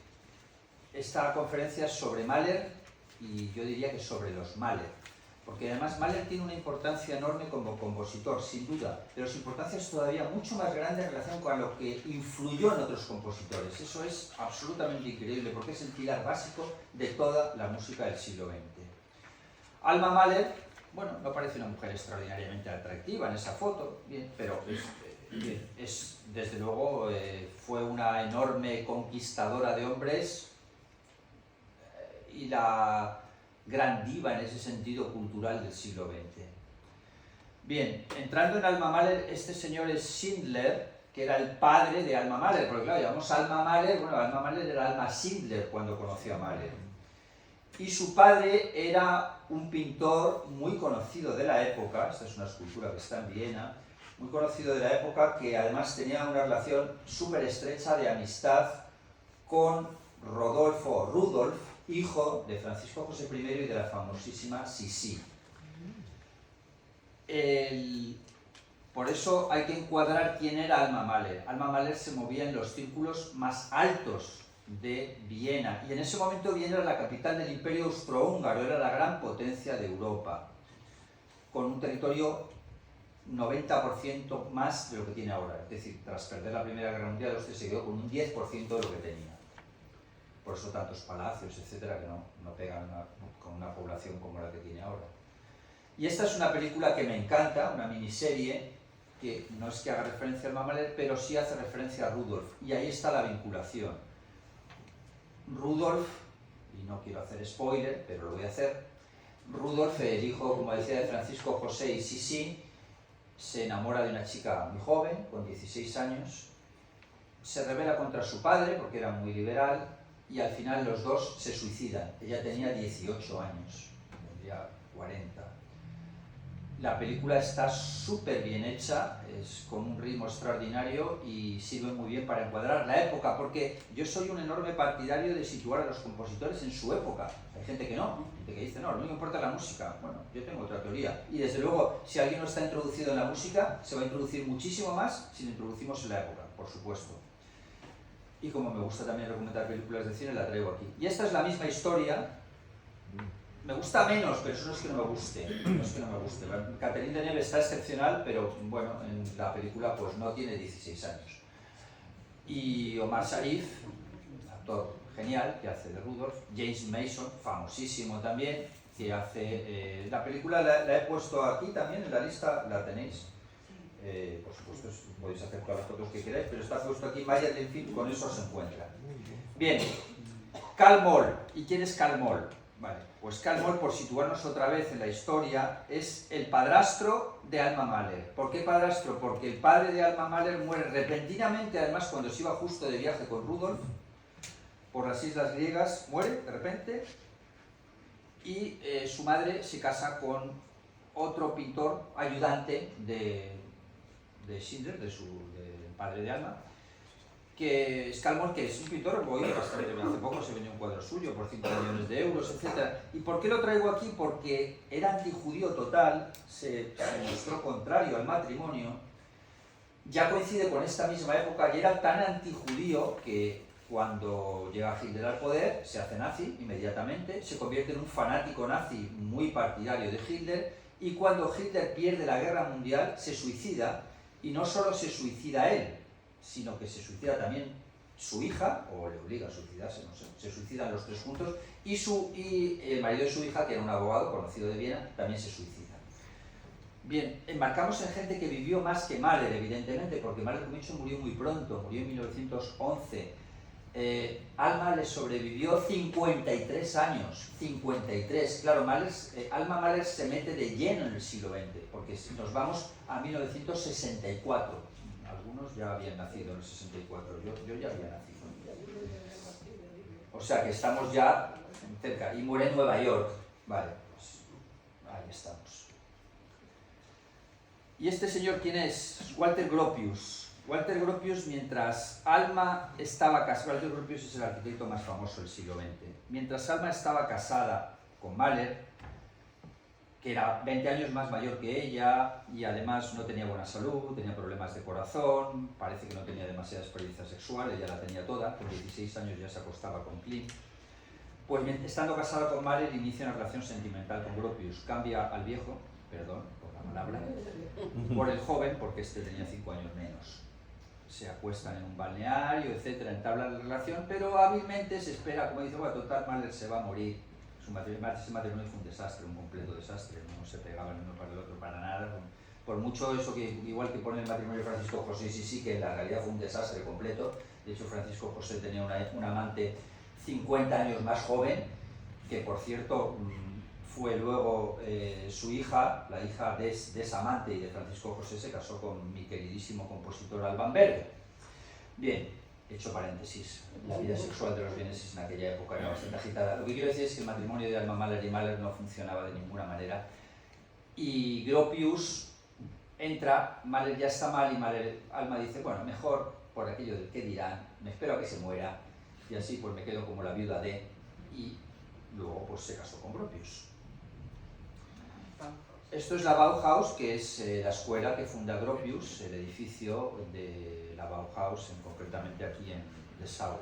A: esta conferencia es sobre Mahler y yo diría que sobre los Mahler, porque además Mahler tiene una importancia enorme como compositor, sin duda, pero su importancia es todavía mucho más grande en relación con lo que influyó en otros compositores. Eso es absolutamente increíble, porque es el pilar básico de toda la música del siglo XX. Alma Mahler, bueno, no parece una mujer extraordinariamente atractiva en esa foto, bien, pero desde luego fue una enorme conquistadora de hombres y la gran diva en ese sentido cultural del siglo XX. Bien, entrando en Alma Mahler, este señor es Schindler, que era el padre de Alma Mahler, porque claro, llamamos Alma Mahler, bueno, Alma Mahler era Alma Schindler cuando conoció a Mahler. Y su padre era un pintor muy conocido de la época, esta es una escultura que está en Viena, muy conocido de la época, que además tenía una relación súper estrecha de amistad con Rudolf, hijo de Francisco José I y de la famosísima Sisi. Por eso hay que encuadrar quién era Alma Mahler. Alma Mahler se movía en los círculos más altos de Viena, y en ese momento Viena era la capital del Imperio Austrohúngaro, era la gran potencia de Europa, con un territorio 90% más de lo que tiene ahora. Es decir, tras perder la Primera Guerra Mundial, usted se quedó con un 10% de lo que tenía. Por eso tantos palacios, etcétera, que no pegan con una población como la que tiene ahora. Y esta es una película que me encanta, una miniserie, que no es que haga referencia a Alma Mahler, pero sí hace referencia a Rudolf, y ahí está la vinculación. Rudolf, y no quiero hacer spoiler, pero lo voy a hacer, Rudolf, el hijo, como decía, de Francisco José y Sisi, se enamora de una chica muy joven, con 16 años, se rebela contra su padre, porque era muy liberal, y al final los dos se suicidan. Ella tenía 18 años, tendría 40. La película está súper bien hecha, es con un ritmo extraordinario y sirve muy bien para encuadrar la época, porque yo soy un enorme partidario de situar a los compositores en su época. Hay gente que no, gente que dice, no me importa la música. Bueno, yo tengo otra teoría. Y desde luego, si alguien no está introducido en la música, se va a introducir muchísimo más si lo introducimos en la época, por supuesto. Y como me gusta también recomendar películas de cine, la traigo aquí. Y esta es la misma historia. Me gusta menos, pero eso no es que no me guste. Catherine Deneuve está excepcional, pero bueno, en la película pues no tiene 16 años. Y Omar Sharif, actor genial, que hace de Rudolf. James Mason, famosísimo también, que hace... la película la he puesto aquí también en la lista, la tenéis. Por supuesto, podéis hacer todas las fotos que queráis, pero está puesto aquí Maya del Film, con eso se encuentra. Bien, Karl Moll. ¿Y quién es Karl Moll? Vale, pues Karl Moll, por situarnos otra vez en la historia, es el padrastro de Alma Mahler. ¿Por qué padrastro? Porque el padre de Alma Mahler muere repentinamente, además cuando se iba justo de viaje con Rudolf por las islas griegas, muere de repente, y su madre se casa con otro pintor ayudante de Schindler, del padre de Alma, que es Karl Moll, que es un pintor bastante, hace poco se vendió un cuadro suyo por 5 millones de euros, etc. ¿Y por qué lo traigo aquí? Porque era antijudío total, se mostró contrario al matrimonio, ya coincide con esta misma época y era tan antijudío que cuando llega Hitler al poder se hace nazi inmediatamente, se convierte en un fanático nazi muy partidario de Hitler, y cuando Hitler pierde la guerra mundial se suicida, y no solo se suicida él, sino que se suicida también su hija, o le obliga a suicidarse, no sé, se suicidan los tres juntos, y el marido de su hija, que era un abogado conocido de Viena, también se suicida. Bien, enmarcamos en gente que vivió más que Mahler, evidentemente, porque Mahler, como he dicho, murió muy pronto, murió en 1911. Alma le sobrevivió 53 años, 53. Claro, Alma Mahler se mete de lleno en el siglo XX, porque nos vamos a 1964. algunos ya habían nacido en el 64, yo ya había nacido. O sea que estamos ya cerca. Y muere en Nueva York. Vale, pues ahí estamos. ¿Y este señor quién es? Walter Gropius. Walter Gropius, mientras Alma estaba casada, Walter Gropius es el arquitecto más famoso del siglo XX. Mientras Alma estaba casada con Mahler, que era 20 años más mayor que ella y además no tenía buena salud, tenía problemas de corazón, parece que no tenía demasiada experiencia sexual, ella la tenía toda, con 16 años ya se acostaba con Klimt. Pues estando casada con Mahler inicia una relación sentimental con Gropius, cambia al viejo, perdón por la palabra, por el joven porque este tenía 5 años menos. Se acuestan en un balneario, etcétera, entablan la relación, pero hábilmente se espera, como dice, bueno, total, Mahler se va a morir. Ese matrimonio fue un desastre, un completo desastre, no se pegaban el uno para el otro para nada. Por mucho eso que, igual que pone el matrimonio de Francisco José, sí, que en la realidad fue un desastre completo. De hecho, Francisco José tenía una amante 50 años más joven, que por cierto fue luego su hija, la hija de esa amante y de Francisco José, se casó con mi queridísimo compositor Alban Berg. Bien, hecho paréntesis, la vida sexual de los vieneses en aquella época era bastante agitada. Lo que quiero decir es que el matrimonio de Alma Mahler y Mahler no funcionaba de ninguna manera. Y Gropius entra, Mahler ya está mal y Alma dice, bueno, mejor por aquello del qué dirán, me espero a que se muera y así pues me quedo como la viuda de, y luego pues se casó con Gropius. Esto es la Bauhaus, que es la escuela que funda Gropius, el edificio de la Bauhaus, concretamente aquí en Dessau.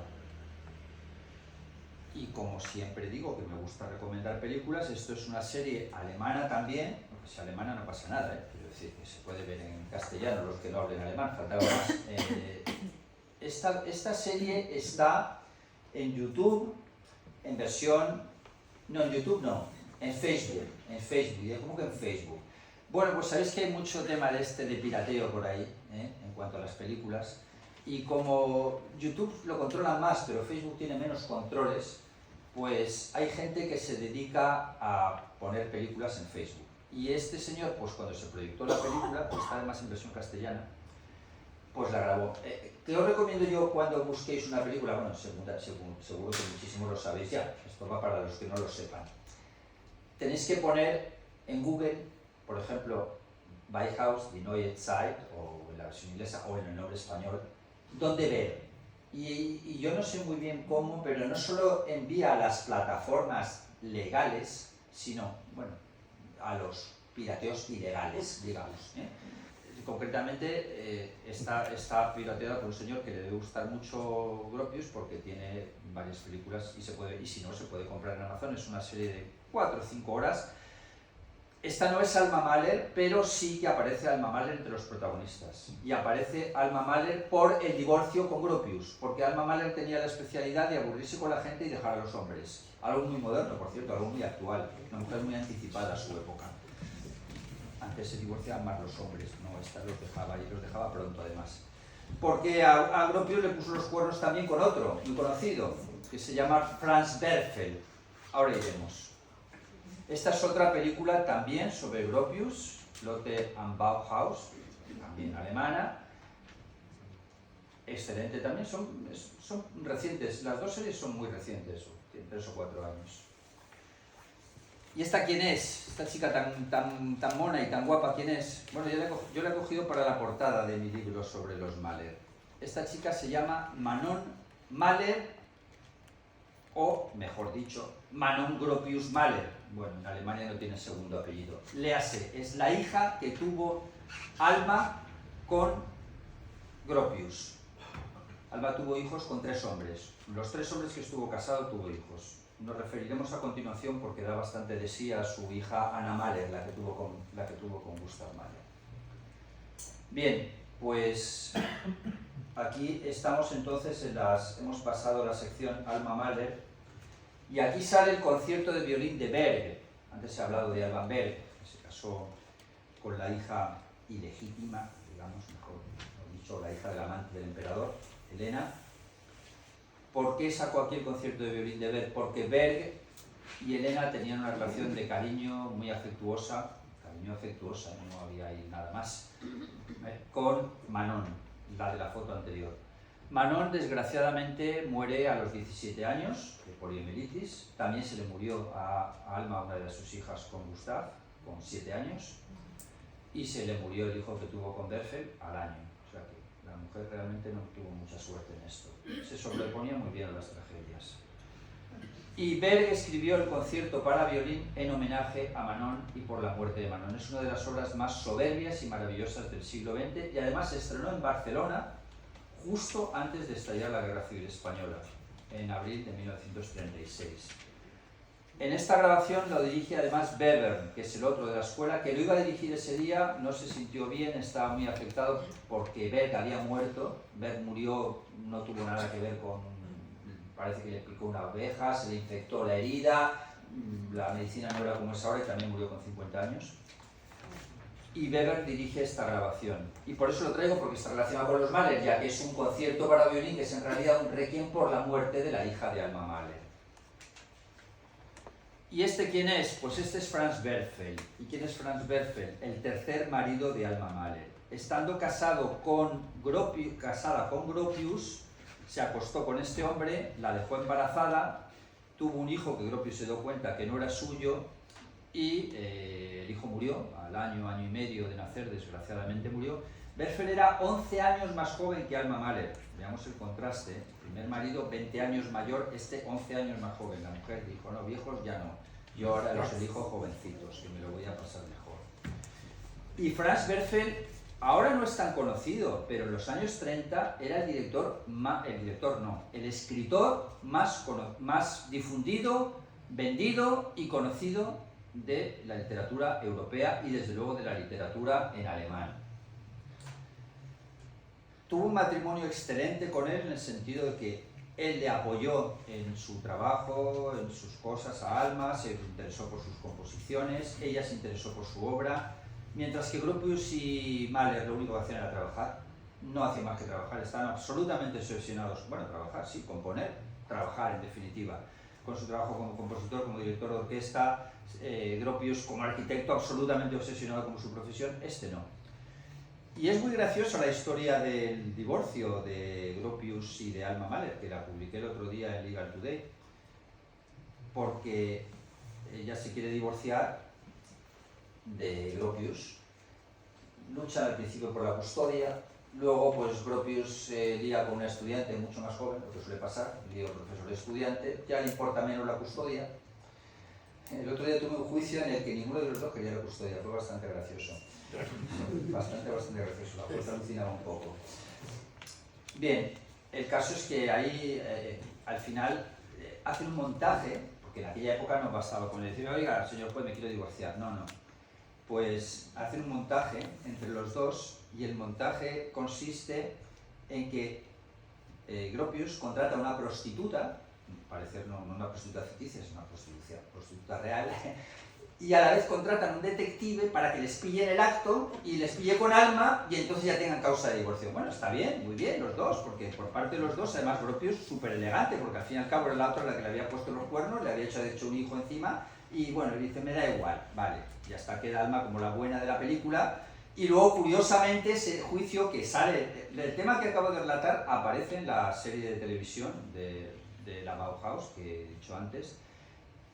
A: Y como siempre digo que me gusta recomendar películas, esto es una serie alemana también, aunque si alemana no pasa nada, quiero decir que se puede ver en castellano los que no hablen alemán, faltaba más. Esta serie está en YouTube, en versión, no en YouTube no, en Facebook, ¿cómo que en Facebook? Bueno, pues sabéis que hay mucho tema de pirateo por ahí, en cuanto a las películas, y como YouTube lo controla más, pero Facebook tiene menos controles, pues hay gente que se dedica a poner películas en Facebook. Y este señor, pues cuando se proyectó la película, pues está además en versión castellana, pues la grabó. ¿Qué os recomiendo yo cuando busquéis una película? Bueno, seguro que muchísimos lo sabéis ya, esto va para los que no lo sepan. Tenéis que poner en Google, por ejemplo, Bauhaus, Die Neue Zeit, o en la versión inglesa, o en el nombre español, dónde ver. Y yo no sé muy bien cómo, pero no solo envía a las plataformas legales, sino, bueno, a los pirateos ilegales, digamos. Concretamente, está pirateada por un señor que le debe gustar mucho Gropius porque tiene varias películas y si no, se puede comprar en Amazon. Es una serie de 4 o 5 horas. Esta no es Alma Mahler, pero sí que aparece Alma Mahler entre los protagonistas. Y aparece Alma Mahler por el divorcio con Gropius, porque Alma Mahler tenía la especialidad de aburrirse con la gente y dejar a los hombres. Algo muy moderno, por cierto, algo muy actual. Una mujer muy anticipada a su época. Antes se divorciaban más los hombres, no, esta los dejaba y los dejaba pronto además. Porque a Gropius le puso los cuernos también con otro, muy conocido, que se llama Franz Werfel. Ahora iremos. Esta es otra película también sobre Gropius, Lotte am Bauhaus, también alemana. Excelente también, son recientes, las dos series son muy recientes, tienen 3 o 4 años. ¿Y esta quién es? Esta chica tan mona y tan guapa, ¿quién es? Bueno, yo la he cogido para la portada de mi libro sobre los Mahler. Esta chica se llama Manon Mahler, o mejor dicho, Manon Gropius Mahler. Bueno, en Alemania no tiene segundo apellido. Léase, es la hija que tuvo Alma con Gropius. Alma tuvo hijos con 3 hombres. Los 3 hombres que estuvo casado tuvo hijos. Nos referiremos a continuación porque da bastante de sí a su hija Anna Mahler, la que tuvo con Gustav Mahler. Bien, pues aquí estamos entonces hemos pasado la sección Alma Mahler y aquí sale el concierto de violín de Berg. Antes se ha hablado de Alban Berg, que se casó con la hija ilegítima, digamos, mejor dicho, la hija del amante del emperador, Helena. ¿Por qué sacó aquí el concierto de violín de Berg? Porque Berg y Helena tenían una relación de cariño muy afectuosa, no había ahí nada más, con Manon. la de la foto anterior. Manon, desgraciadamente, muere a los 17 años de poliomielitis. También se le murió a Alma, una de sus hijas, con Gustave, con 7 años. Y se le murió el hijo que tuvo con Berfel al año. O sea que la mujer realmente no tuvo mucha suerte en esto. Se sobreponía muy bien a las tragedias. Y Berg escribió el concierto para violín en homenaje a Manon y por la muerte de Manon. Es una de las obras más soberbias y maravillosas del siglo XX y además se estrenó en Barcelona justo antes de estallar la Guerra Civil Española, en abril de 1936. En esta grabación lo dirige además Webern, que es el otro de la escuela, que lo iba a dirigir ese día, no se sintió bien, estaba muy afectado porque Berg había muerto. Berg murió, no tuvo nada que ver con... parece que le picó una oveja, se le infectó la herida, la medicina no era como es ahora y también murió con 50 años. Y Webern dirige esta grabación. Y por eso lo traigo, porque está relacionado con los Mahler, ya que es un concierto para violín que es en realidad un requiem por la muerte de la hija de Alma Mahler. ¿Y este quién es? Pues este es Franz Werfel. ¿Y quién es Franz Werfel? El tercer marido de Alma Mahler. Estando casada con Gropius, se acostó con este hombre, la dejó embarazada, tuvo un hijo que Gropius se dio cuenta que no era suyo y el hijo murió, al año y medio de nacer, desgraciadamente murió. Werfel era 11 años más joven que Alma Mahler. Veamos el contraste. El primer marido, 20 años mayor, este 11 años más joven. La mujer dijo, no, viejos ya no. Yo ahora los elijo jovencitos, que me lo voy a pasar mejor. Y Franz Werfel ahora no es tan conocido, pero en los años 30 era el escritor más difundido, vendido y conocido de la literatura europea y desde luego de la literatura en alemán. Tuvo un matrimonio excelente con él en el sentido de que él le apoyó en su trabajo, en sus cosas a Alma, se interesó por sus composiciones, ella se interesó por su obra, mientras que Gropius y Mahler lo único que hacían era trabajar, no hacían más que trabajar, estaban absolutamente obsesionados, bueno, trabajar, sí, componer, trabajar en definitiva, con su trabajo como compositor, como director de orquesta, Gropius como arquitecto absolutamente obsesionado con su profesión, este no. Y es muy graciosa la historia del divorcio de Gropius y de Alma Mahler, que la publiqué el otro día en Legal Today, porque ella se quiere divorciar de Gropius, lucha al principio por la custodia, luego pues Gropius se lía con una estudiante mucho más joven, lo que suele pasar, lío profesor-estudiante, ya le importa menos la custodia. El otro día tuve un juicio en el que ninguno de los dos quería la custodia, fue bastante gracioso. Bastante gracioso, la jueza alucinaba un poco. Bien, el caso es que ahí al final hacen un montaje, porque en aquella época no bastaba con decir, oiga, señor juez, me quiero divorciar. No. Pues hacen un montaje entre los dos y el montaje consiste en que Gropius contrata a una prostituta, parecer no una prostituta ficticia, es una prostituta real, y a la vez contratan un detective para que les pille en el acto y les pille con Alma y entonces ya tengan causa de divorcio. Bueno, está bien, muy bien, los dos, porque por parte de los dos, además Gropius súper elegante, porque al fin y al cabo era la otra la que le había puesto los cuernos, le había hecho un hijo encima y bueno, le dice, me da igual, vale, ya está, queda Alma como la buena de la película. Y luego, curiosamente, ese juicio que sale, el tema que acabo de relatar aparece en la serie de televisión de la Bauhaus, que he dicho antes,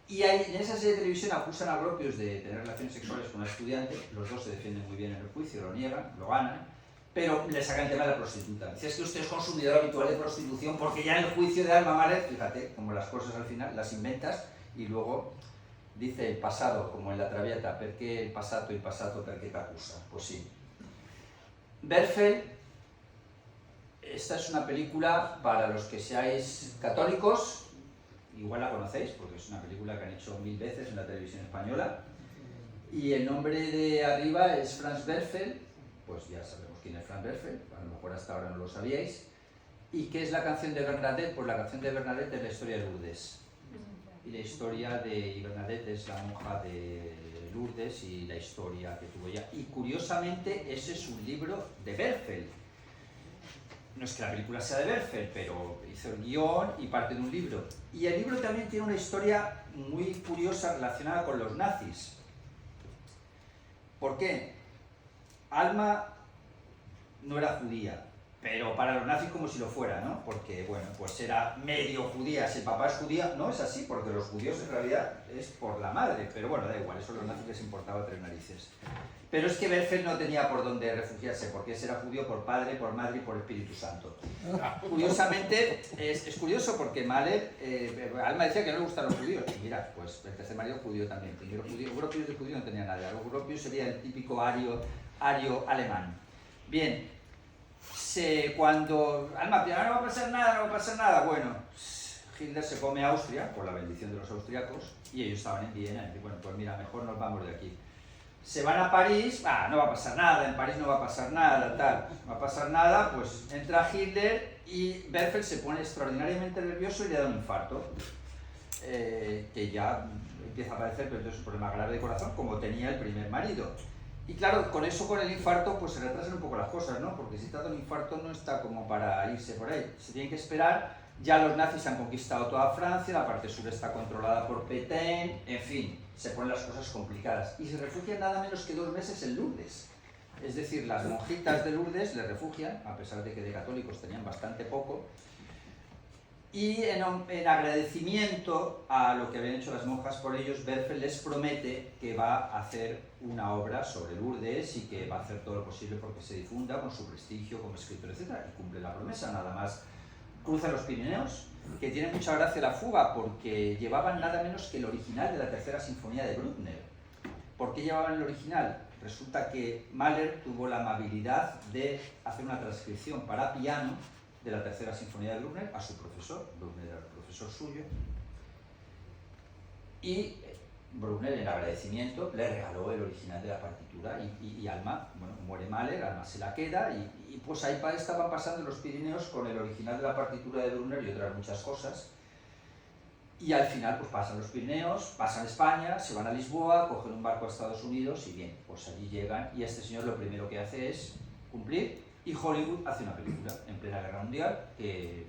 A: y ahí, en esa serie de televisión acusan a Gropius de tener relaciones sexuales con una estudiante, los dos se defienden muy bien en el juicio, lo niegan, lo ganan, pero le sacan el tema de la prostituta. Dice, es que usted es consumidor habitual de prostitución, porque ya en el juicio de Alma Mahler, fíjate, como las cosas al final las inventas, y luego dice el pasado, como en la Traviata, perché il passato perché t'accusa. Pues sí. Werfel, esta es una película para los que seáis católicos, igual la conocéis porque es una película que han hecho 1000 veces en la televisión española, y el nombre de arriba es Franz Werfel, pues ya sabemos quién es Franz Werfel, a lo mejor hasta ahora no lo sabíais. ¿Y qué es la canción de Bernadette? Pues la canción de Bernadette es la historia de Lourdes, y la historia de Bernadette es la monja de Lourdes y la historia que tuvo ella, y curiosamente ese es un libro de Werfel. No es que la película sea de Werfel, pero hizo el guión y parte de un libro. Y el libro también tiene una historia muy curiosa relacionada con los nazis. ¿Por qué? Alma no era judía, pero para los nazis como si lo fuera, ¿no? Porque, bueno, pues era medio judía, si el papá es judía, no es así, porque los judíos en realidad es por la madre, pero bueno, da igual, eso a los nazis les importaba tres narices. Pero es que Berfeld no tenía por dónde refugiarse, porque ese era judío por padre, por madre y por Espíritu Santo. Curiosamente, es curioso porque Mahler, Alma decía que no le gustan los judíos, y mira, pues el tercer marido judío también, primero judío, Gropius de judío no tenía nada, Gropius sería el típico ario alemán. Bien, cuando Alma decía, no va a pasar nada, no va a pasar nada, bueno, Hitler se come a Austria, por la bendición de los austriacos, y ellos estaban en Viena, y bueno, pues mira, mejor nos vamos de aquí. Se van a París, no va a pasar nada, en París no va a pasar nada, tal, no va a pasar nada, pues entra Hitler y Berfeld se pone extraordinariamente nervioso y le da un infarto, que ya empieza a padecer, pero entonces es un problema grave de corazón, como tenía el primer marido. Y claro, con eso, con el infarto, pues se retrasan un poco las cosas, ¿no? Porque si está un infarto no está como para irse por ahí, se tienen que esperar. Ya los nazis han conquistado toda Francia, la parte sur está controlada por Pétain, en fin, se ponen las cosas complicadas. Y se refugian nada menos que 2 meses en Lourdes. Es decir, las monjitas de Lourdes le refugian, a pesar de que de católicos tenían bastante poco. Y en agradecimiento a lo que habían hecho las monjas por ellos, Berfeld les promete que va a hacer una obra sobre Lourdes y que va a hacer todo lo posible porque se difunda con su prestigio como escritor, etc. Y cumple la promesa, nada más. Cruza los Pirineos, que tiene mucha gracia la fuga porque llevaban nada menos que el original de la tercera sinfonía de Bruckner. ¿Por qué llevaban el original? Resulta que Mahler tuvo la amabilidad de hacer una transcripción para piano de la tercera sinfonía de Bruckner a su profesor. Bruckner era el profesor suyo. Y Bruckner, en agradecimiento, le regaló el original de la partitura y Alma, bueno, muere Mahler, Alma se la queda y pues ahí estaban pasando los Pirineos con el original de la partitura de Bruckner y otras muchas cosas. Y al final pues pasan los Pirineos, pasan España, se van a Lisboa, cogen un barco a Estados Unidos y bien, pues allí llegan y este señor lo primero que hace es cumplir y Hollywood hace una película en plena guerra mundial que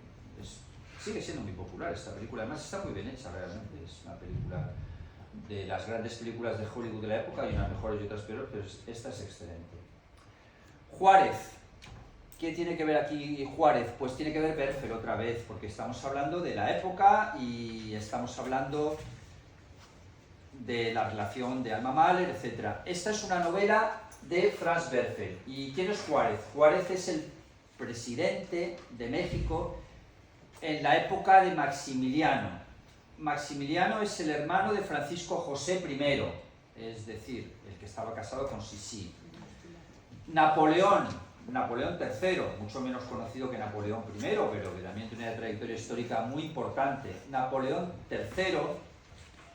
A: sigue siendo muy popular esta película, además está muy bien hecha realmente, es una película de las grandes películas de Hollywood de la época, hay unas mejores y otras peores, pero esta es excelente. Juárez. ¿Qué tiene que ver aquí Juárez? Pues tiene que ver Berfeld otra vez, porque estamos hablando de la época y estamos hablando de la relación de Alma Mahler, etc. Esta es una novela de Franz Berfeld. ¿Y quién es Juárez? Juárez es el presidente de México en la época de Maximiliano. Maximiliano es el hermano de Francisco José I, es decir, el que estaba casado con Sisi. Napoleón III, mucho menos conocido que Napoleón I, pero que también tiene una trayectoria histórica muy importante. Napoleón III,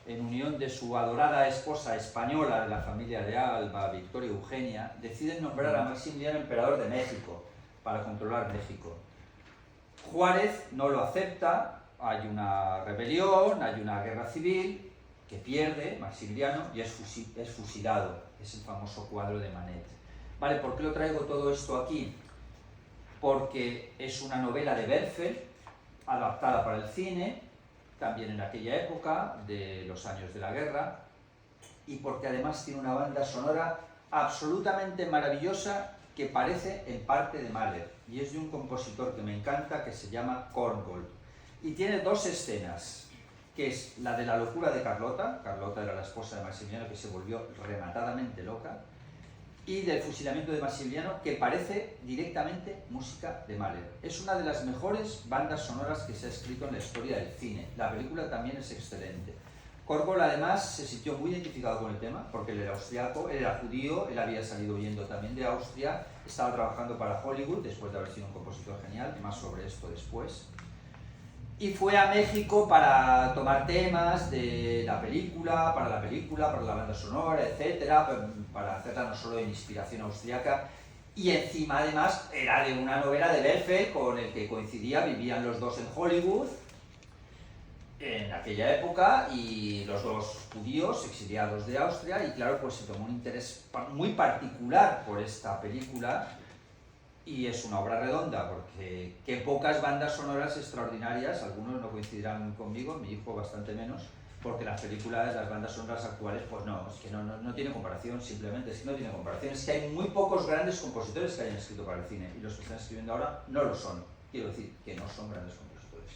A: en unión de su adorada esposa española de la familia de Alba, Victoria Eugenia, deciden nombrar a Maximiliano emperador de México para controlar México. Juárez no lo acepta, hay una rebelión, hay una guerra civil que pierde Maximiliano y es fusilado. Es el famoso cuadro de Manet. Vale, ¿por qué lo traigo todo esto aquí? Porque es una novela de Berfeld, adaptada para el cine, también en aquella época de los años de la guerra, y porque además tiene una banda sonora absolutamente maravillosa que parece en parte de Mahler, y es de un compositor que me encanta que se llama Korngold. Y tiene 2 escenas, que es la de la locura de Carlota. Carlota era la esposa de Maximiliano que se volvió rematadamente loca, y del fusilamiento de Maximiliano, que parece directamente música de Mahler. Es una de las mejores bandas sonoras que se ha escrito en la historia del cine. La película también es excelente. Korngold además se sintió muy identificado con el tema, porque él era austriaco, él era judío, él había salido huyendo también de Austria, estaba trabajando para Hollywood después de haber sido un compositor genial, más sobre esto después. Y fue a México para tomar temas de la película, para la banda sonora, etcétera, para hacerla no solo en inspiración austriaca, y encima además era de una novela de Berfeld con el que coincidía, vivían los dos en Hollywood en aquella época, y los dos judíos exiliados de Austria, y claro, pues se tomó un interés muy particular por esta película. Y es una obra redonda, porque qué pocas bandas sonoras extraordinarias, algunos no coincidirán conmigo, mi hijo bastante menos, porque las películas, las bandas sonoras actuales, pues no, es que no tiene comparación, simplemente, es que no tiene comparación, es que hay muy pocos grandes compositores que hayan escrito para el cine, y los que están escribiendo ahora no lo son, quiero decir, que no son grandes compositores,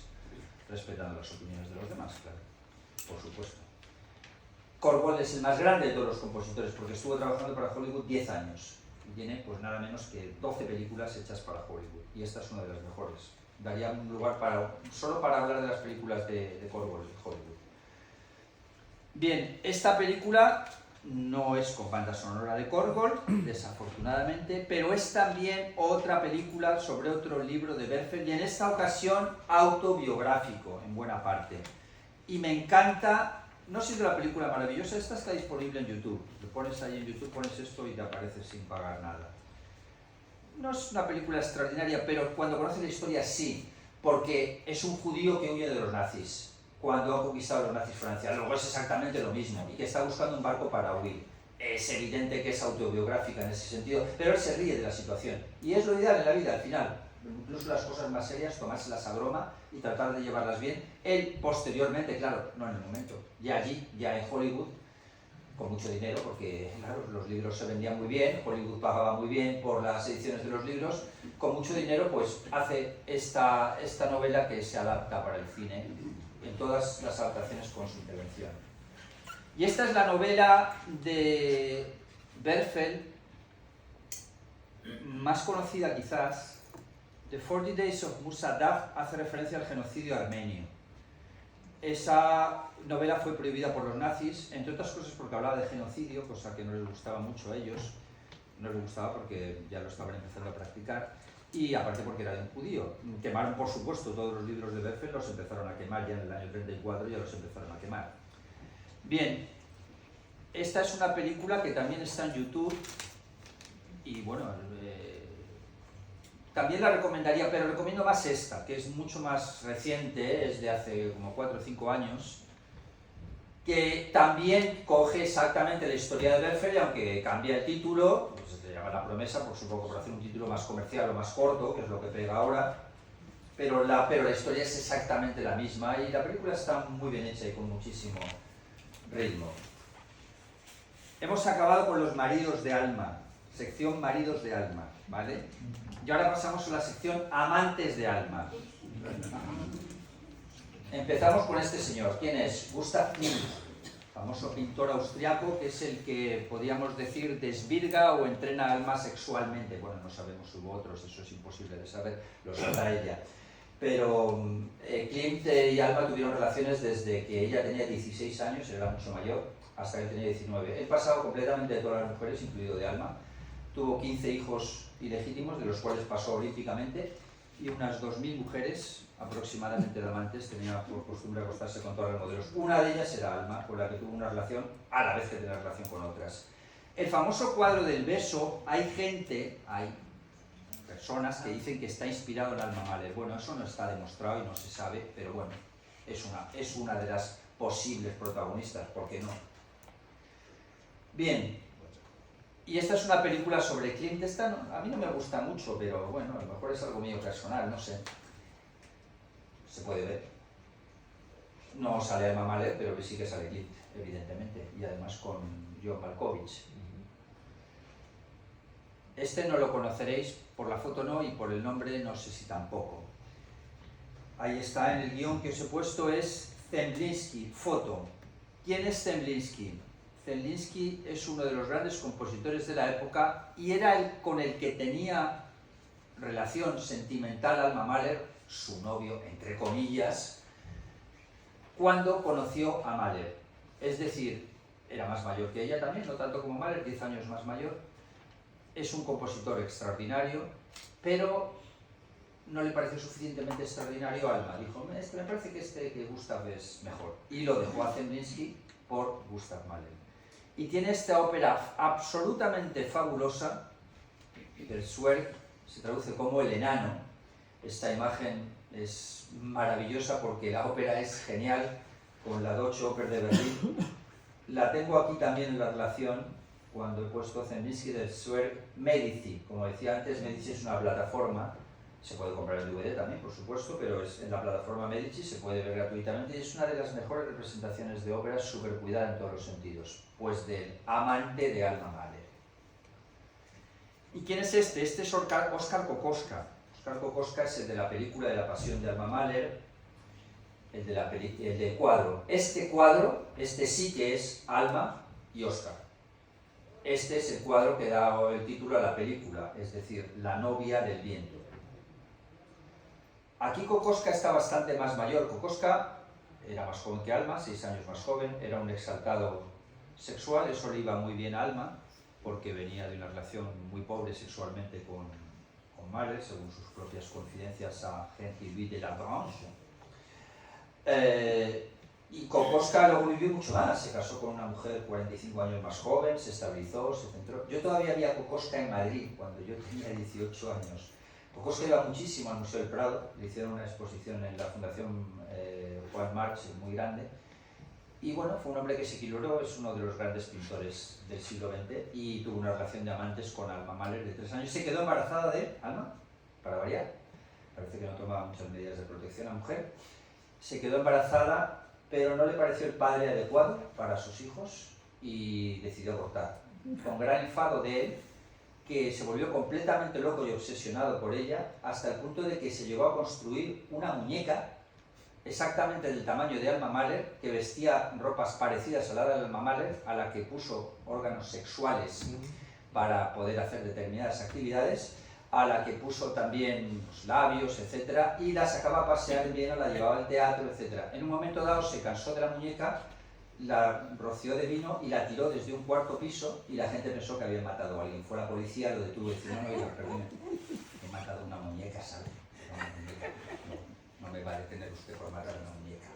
A: respetando las opiniones de los demás, claro, por supuesto. Cornwell es el más grande de todos los compositores, porque estuvo trabajando para Hollywood 10 años, y tiene pues nada menos que 12 películas hechas para Hollywood, y esta es una de las mejores. Daría un lugar solo para hablar de las películas de Cornwell de Hollywood. Bien, esta película no es con banda sonora de Cornwell, desafortunadamente, pero es también otra película sobre otro libro de Berfeld, y en esta ocasión autobiográfico, en buena parte. Y me encanta, no siendo la película maravillosa, esta está disponible en YouTube. Lo pones ahí en YouTube, pones esto y te aparece sin pagar nada. No es una película extraordinaria, pero cuando conoces la historia sí, porque es un judío que huye de los nazis cuando han conquistado los nazis Francia. Luego es exactamente lo mismo y que está buscando un barco para huir. Es evidente que es autobiográfica en ese sentido, pero él se ríe de la situación. Y es lo ideal en la vida, al final. Incluso las cosas más serias, tomárselas a broma y tratar de llevarlas bien. Él, posteriormente, claro, no en el momento, ya allí, ya en Hollywood, con mucho dinero, porque claro, los libros se vendían muy bien, Hollywood pagaba muy bien por las ediciones de los libros, con mucho dinero pues hace esta novela que se adapta para el cine, en todas las adaptaciones con su intervención. Y esta es la novela de Berfeld, más conocida quizás. The 40 Days of Musa Dagh hace referencia al genocidio armenio. Esa novela fue prohibida por los nazis, entre otras cosas porque hablaba de genocidio, cosa que no les gustaba mucho a ellos, no les gustaba porque ya lo estaban empezando a practicar, y aparte porque era de un judío. Quemaron, por supuesto, todos los libros de Berfeld, los empezaron a quemar ya en el año 34, ya los empezaron a quemar. Bien, esta es una película que también está en YouTube, y bueno, también la recomendaría, pero recomiendo más esta, que es mucho más reciente, es de hace como 4 o 5 años, que también coge exactamente la historia de Berfeld, aunque cambia el título, pues se llama La promesa, por supuesto, por hacer un título más comercial o más corto, que es lo que pega ahora, pero la historia es exactamente la misma, y la película está muy bien hecha y con muchísimo ritmo. Hemos acabado con los maridos de alma, sección maridos de alma, ¿vale? Y ahora pasamos a la sección amantes de alma. Empezamos con este señor. ¿Quién es? Gustav Klimt, famoso pintor austriaco, que es el que, podríamos decir, desvirga o entrena almas sexualmente. Bueno, no sabemos, hubo otros, eso es imposible de saber, lo sabrá ella. Pero Klimt y Alma tuvieron relaciones desde que ella tenía 16 años, él era mucho mayor, hasta que tenía 19. Él pasaba completamente de todas las mujeres, incluido de Alma. Tuvo 15 hijos ilegítimos, de los cuales pasó olímpicamente, y unas 2.000 mujeres aproximadamente de amantes tenía por costumbre acostarse con todas las modelos. Una de ellas era Alma, con la que tuvo una relación a la vez que tenía relación con otras. El famoso cuadro del beso, hay personas que dicen que está inspirado en Alma Mahler. Bueno, eso no está demostrado y no se sabe, pero bueno, es una de las posibles protagonistas, ¿por qué no? Bien, y esta es una película sobre Klimt. Esta a mí no me gusta mucho, pero bueno, a lo mejor es algo mío personal, no sé. Se puede ver. No sale Alma Mahler, pero sí que sale Klimt, evidentemente, y además con John Malkovich. Este no lo conoceréis, por la foto no, y por el nombre no sé si tampoco. Ahí está en el guión que os he puesto, es Zemlinsky, foto. ¿Quién es Zemlinsky? Zemlinsky es uno de los grandes compositores de la época y era el con el que tenía relación sentimental Alma Mahler, su novio, entre comillas, cuando conoció a Mahler. Es decir, era más mayor que ella también, no tanto como Mahler, 10 años más mayor. Es un compositor extraordinario, pero no le pareció suficientemente extraordinario a Alma. Dijo, me parece que Gustav es mejor. Y lo dejó a Zemlinsky por Gustav Mahler. Y tiene esta ópera absolutamente fabulosa, el Zwerg se traduce como el enano. Esta imagen es maravillosa porque la ópera es genial, con la Deutsche Oper de Berlín. La tengo aquí también en la relación, cuando he puesto Zemlinsky del Zwerg Medici. Como decía antes, Medici es una plataforma Se puede comprar el DVD también, por supuesto, pero es en la plataforma Medici, se puede ver gratuitamente y es una de las mejores representaciones de ópera, súper cuidada en todos los sentidos, pues del amante de Alma Mahler. ¿Y quién es este? Este es Oskar Kokoschka. Oskar Kokoschka es el de la película de la Pasión de Alma Mahler, el del cuadro. Este cuadro, este sí que es Alma y Oskar. Este es el cuadro que da el título a la película, es decir, La novia del viento. Aquí Kokoschka está bastante más mayor. Kokoschka era más joven que Alma, 6 años más joven, era un exaltado sexual, eso le iba muy bien a Alma, porque venía de una relación muy pobre sexualmente con Mahler, según sus propias confidencias a Henri Louis de Lagrange. Y Kokoschka luego vivió mucho más, se casó con una mujer 45 años más joven, se estabilizó, se centró. Yo todavía vi a Kokoschka en Madrid cuando yo tenía 18 años. Kokoschka iba muchísimo al Museo del Prado, le hicieron una exposición en la Fundación Juan March muy grande. Y bueno, fue un hombre que se equilibró, es uno de los grandes pintores del siglo XX y tuvo una relación de amantes con Alma Mahler de 3 años. Se quedó embarazada de Alma, para variar. Parece que no tomaba muchas medidas de protección a la mujer. Se quedó embarazada, pero no le pareció el padre adecuado para sus hijos y decidió abortar. Con gran enfado de él, que se volvió completamente loco y obsesionado por ella, hasta el punto de que se llegó a construir una muñeca exactamente del tamaño de Alma Mahler, que vestía ropas parecidas a la de Alma Mahler, a la que puso órganos sexuales para poder hacer determinadas actividades, a la que puso también los labios, etc., y la sacaba a pasear en Viena, la llevaba al teatro, etc. En un momento dado se cansó de la muñeca, la roció de vino y la tiró desde un 4º piso y la gente pensó que había matado a alguien. Fue la policía, lo detuvo y dijo, no, perdón, he matado a una muñeca, ¿sabe? No me va a detener usted por matar a una muñeca.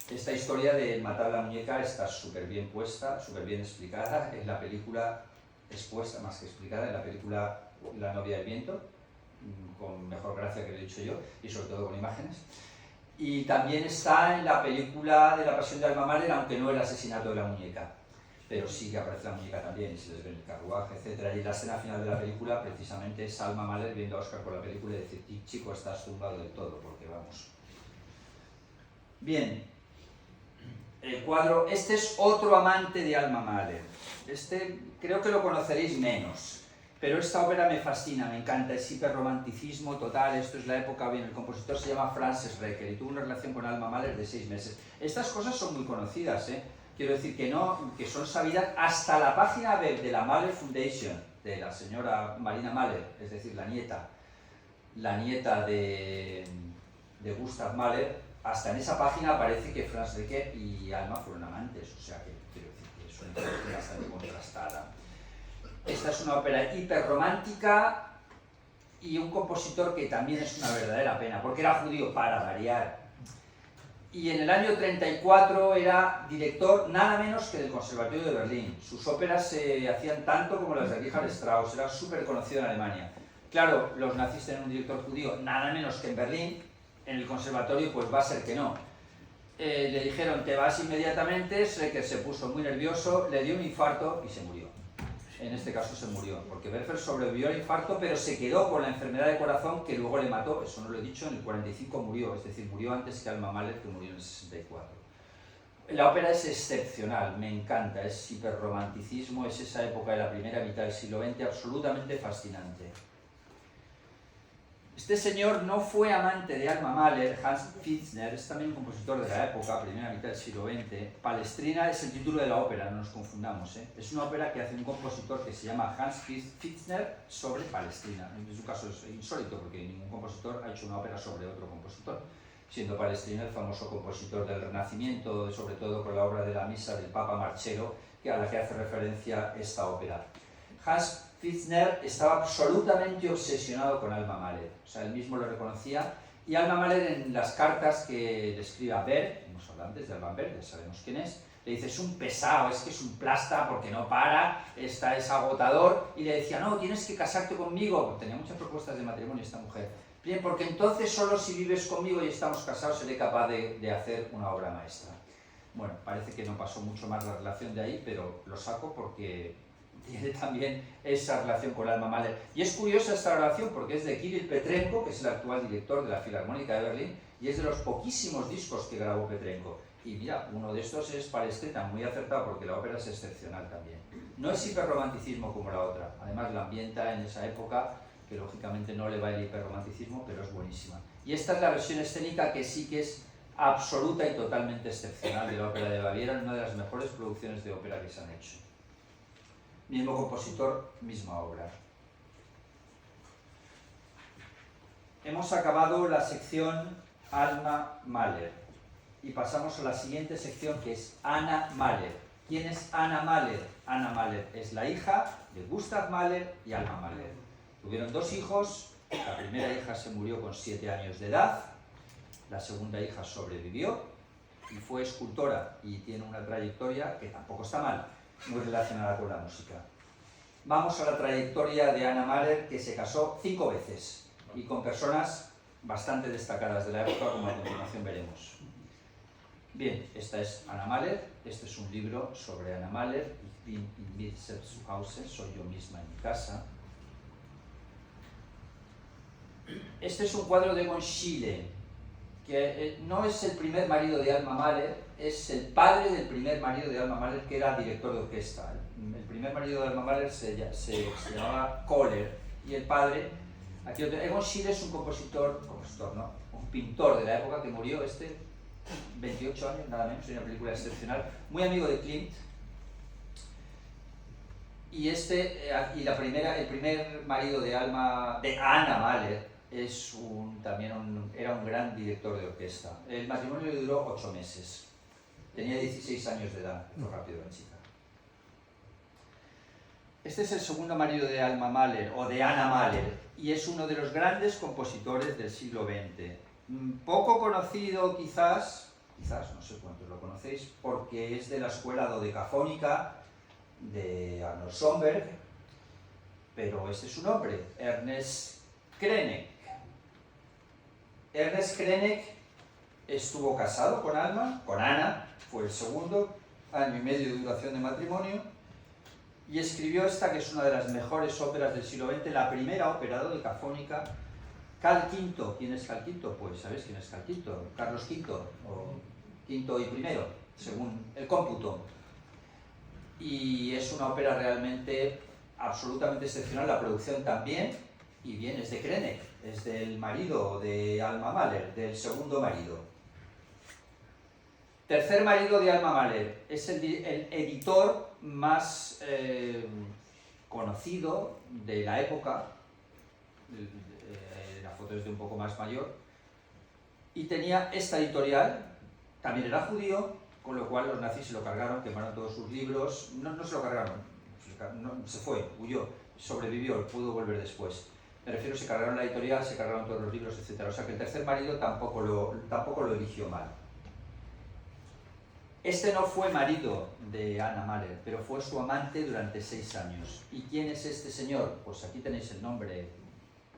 A: Esta historia de matar a la muñeca está súper bien puesta, súper bien explicada en la película, expuesta más que explicada en la película La novia del viento, con mejor gracia que lo he dicho yo, y sobre todo con imágenes. Y también está en la película de la Pasión de Alma Mahler, aunque no el asesinato de la muñeca, pero sí que aparece la muñeca también y se les ve en el carruaje, etc. Y la escena final de la película precisamente es Alma Mahler viendo a Oskar por la película y decir, chico, estás tumbado del todo, porque vamos. Bien, el cuadro, este es otro amante de Alma Mahler. Este creo que lo conoceréis menos, pero esta ópera me fascina, me encanta, es hiperromanticismo total, esto es la época, bien, el compositor se llama Franz Schreker y tuvo una relación con Alma Mahler de 6 meses. Estas cosas son muy conocidas, quiero decir que no, que son sabidas hasta la página web de la Mahler Foundation, de la señora Marina Mahler, es decir, la nieta de Gustav Mahler. Hasta en esa página aparece que Franz Schreker y Alma fueron amantes, o sea que quiero decir que es una información bastante contrastada. Esta es una ópera hiperromántica y un compositor que también es una verdadera pena, porque era judío para variar. Y en el año 34 era director nada menos que del Conservatorio de Berlín. Sus óperas se hacían tanto como las de Richard Strauss, era súper conocido en Alemania. Claro, los nazis tenían un director judío nada menos que en Berlín, en el conservatorio pues va a ser que no. Le dijeron, te vas inmediatamente, Schreker se puso muy nervioso, le dio un infarto y se murió. En este caso se murió, porque Werfel sobrevivió al infarto, pero se quedó con la enfermedad de corazón que luego le mató, eso no lo he dicho, en el 45 murió, es decir, murió antes que Alma Mahler, que murió en el 64. La ópera es excepcional, me encanta, es hiperromanticismo, es esa época de la primera mitad del siglo XX, absolutamente fascinante. Este señor no fue amante de Alma Mahler, Hans Pfitzner, es también un compositor de la época, primera mitad del siglo XX. Palestrina es el título de la ópera, no nos confundamos, Es una ópera que hace un compositor que se llama Hans Pfitzner sobre Palestrina. En su caso es insólito porque ningún compositor ha hecho una ópera sobre otro compositor, siendo Palestrina el famoso compositor del Renacimiento, sobre todo con la obra de la Misa del Papa Marcello, a la que hace referencia esta ópera. Hans Pfitzner estaba absolutamente obsesionado con Alma Mahler, o sea, él mismo lo reconocía, y Alma Mahler en las cartas que le escribe a Berg, hemos hablado antes de Alban Berg, ya sabemos quién es, le dice, es un pesado, es que es un plasta porque no para, es agotador, y le decía, no, tienes que casarte conmigo, tenía muchas propuestas de matrimonio esta mujer, bien, porque entonces solo si vives conmigo y estamos casados seré capaz de hacer una obra maestra. Bueno, parece que no pasó mucho más la relación de ahí, pero lo saco porque tiene también esa relación con Alma Mahler. Y es curiosa esta relación porque es de Kirill Petrenko, que es el actual director de la Filarmónica de Berlín, y es de los poquísimos discos que grabó Petrenko. Y mira, uno de estos es Palestrina, muy acertado porque la ópera es excepcional también. No es hiperromanticismo como la otra, además la ambienta en esa época, que lógicamente no le va el hiperromanticismo, pero es buenísima. Y esta es la versión escénica que sí que es absoluta y totalmente excepcional de la ópera de Baviera, una de las mejores producciones de ópera que se han hecho. Mismo compositor, misma obra. Hemos acabado la sección Alma Mahler y pasamos a la siguiente sección, que es Anna Mahler. ¿Quién es Anna Mahler? Anna Mahler es la hija de Gustav Mahler y Alma Mahler. Tuvieron dos hijos, la primera hija se murió con 7 años de edad, la segunda hija sobrevivió y fue escultora y tiene una trayectoria que tampoco está mal, muy relacionada con la música. Vamos a la trayectoria de Anna Mahler, que se casó 5 veces y con personas bastante destacadas de la época, como a continuación veremos. Bien, esta es Anna Mahler, este es un libro sobre Anna Mahler, Ich bin in mir selbst zu Hause, soy yo misma en mi casa. Este es un cuadro de Egon Schiele, que no es el primer marido de Alma Mahler, es el padre del primer marido de Alma Mahler, que era director de orquesta. El primer marido de Alma Mahler se llamaba Kohler, y el padre, aquí Egon Schiele es un compositor no, un pintor de la época que murió 28 años, nada menos, en una película excepcional, muy amigo de Klimt. Y el primer marido de Anna Mahler era un gran director de orquesta. El matrimonio le duró 8 meses. Tenía 16 años de edad, fue rápido la chica. Este es el segundo marido de Alma Mahler, o de Anna Mahler, y es uno de los grandes compositores del siglo XX. Poco conocido quizás, no sé cuántos lo conocéis, porque es de la escuela dodecafónica de Arnold Schoenberg, pero este es su nombre, Ernest Krenek. Ernest Krenek estuvo casado con Anna, fue el segundo año y medio de duración de matrimonio, y escribió esta, que es una de las mejores óperas del siglo XX, la primera ópera dodecafónica, Carl V. ¿Quién es Carl V? Pues ¿sabéis quién es Carl V? Carlos V, o V y I, según el cómputo. Y es una ópera realmente absolutamente excepcional, la producción también, y bien, es de Krenek, es del marido de Alma Mahler, del segundo marido. Tercer marido de Alma Mahler, es el editor más conocido de la época, la foto es de un poco más mayor, y tenía esta editorial, también era judío, con lo cual los nazis se lo cargaron, quemaron todos sus libros, no se lo cargaron, se fue, huyó, sobrevivió, pudo volver después. Me refiero, se cargaron la editorial, se cargaron todos los libros, etc. O sea que el tercer marido tampoco lo eligió mal. Este no fue marido de Anna Mahler, pero fue su amante durante 6 años. ¿Y quién es este señor? Pues aquí tenéis el nombre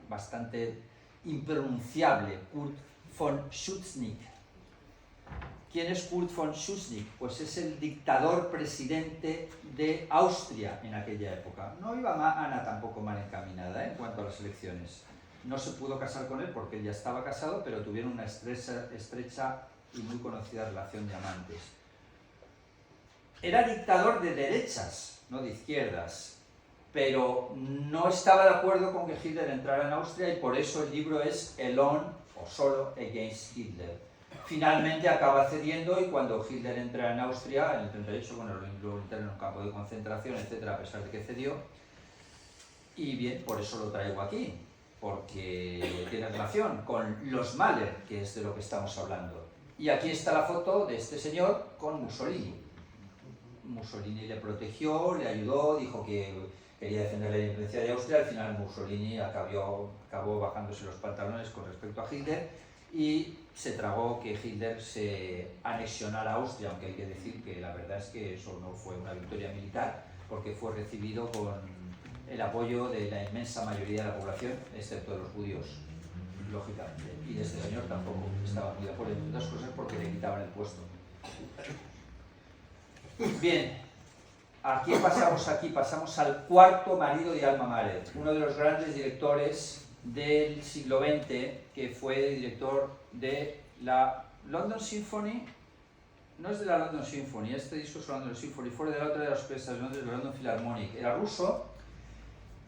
A: bastante impronunciable, Kurt von Schutznick. ¿Quién es Kurt von Schutznick? Pues es el dictador presidente de Austria en aquella época. No iba Anna tampoco mal encaminada en cuanto a las elecciones. No se pudo casar con él porque él ya estaba casado, pero tuvieron una estrecha y muy conocida relación de amantes. Era dictador de derechas, no de izquierdas, pero no estaba de acuerdo con que Hitler entrara en Austria y por eso el libro es Alone o Solo Against Hitler. Finalmente acaba cediendo y cuando Hitler entra en Austria, en el 38, bueno, lo interna en un campo de concentración, etcétera, a pesar de que cedió. Y bien, por eso lo traigo aquí, porque tiene relación con los Mahler, que es de lo que estamos hablando. Y aquí está la foto de este señor con Mussolini. Mussolini le protegió, le ayudó, dijo que quería defender la independencia de Austria. Al final Mussolini acabó bajándose los pantalones con respecto a Hitler y se tragó que Hitler se anexionara a Austria, aunque hay que decir que la verdad es que eso no fue una victoria militar, porque fue recibido con el apoyo de la inmensa mayoría de la población, excepto de los judíos, lógicamente. Y de este señor tampoco estaba muy de acuerdo, entre otras cosas porque le quitaban el puesto. Bien, ¿A quién pasamos aquí? Pasamos al cuarto marido de Alma Mahler, uno de los grandes directores del siglo XX, que fue director de la London Symphony. No es de la London Symphony, este disco es la London Symphony, fue de la otra de las orquestas de Londres, de la London Philharmonic. Era ruso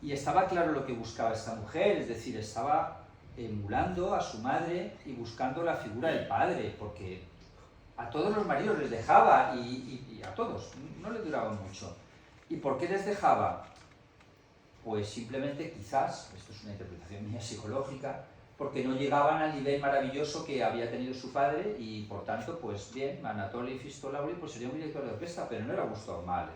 A: y estaba claro lo que buscaba esta mujer, es decir, estaba emulando a su madre y buscando la figura del padre, porque a todos los maridos les dejaba y a todos, no les duraba mucho. ¿Y por qué les dejaba? Pues simplemente quizás, esto es una interpretación mía psicológica, porque no llegaban al nivel maravilloso que había tenido su padre y por tanto, pues bien, Anatoly Fistolauri pues sería un director de orquesta, pero no era Gustav Mahler.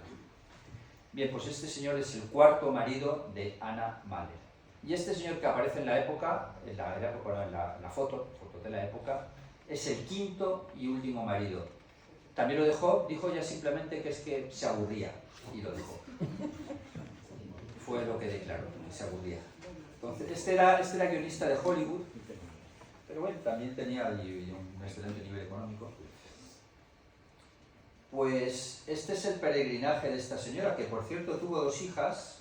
A: Bien, pues este señor es el cuarto marido de Anna Mahler. Y este señor que aparece en la época, en la foto de la época, es el quinto y último marido. También lo dejó, dijo ya simplemente que es que se aburría y lo dejó. Fue lo que declaró, que se aburría. Entonces, este era guionista de Hollywood, pero bueno, también tenía un excelente nivel económico. Pues este es el peregrinaje de esta señora, que por cierto tuvo 2 hijas,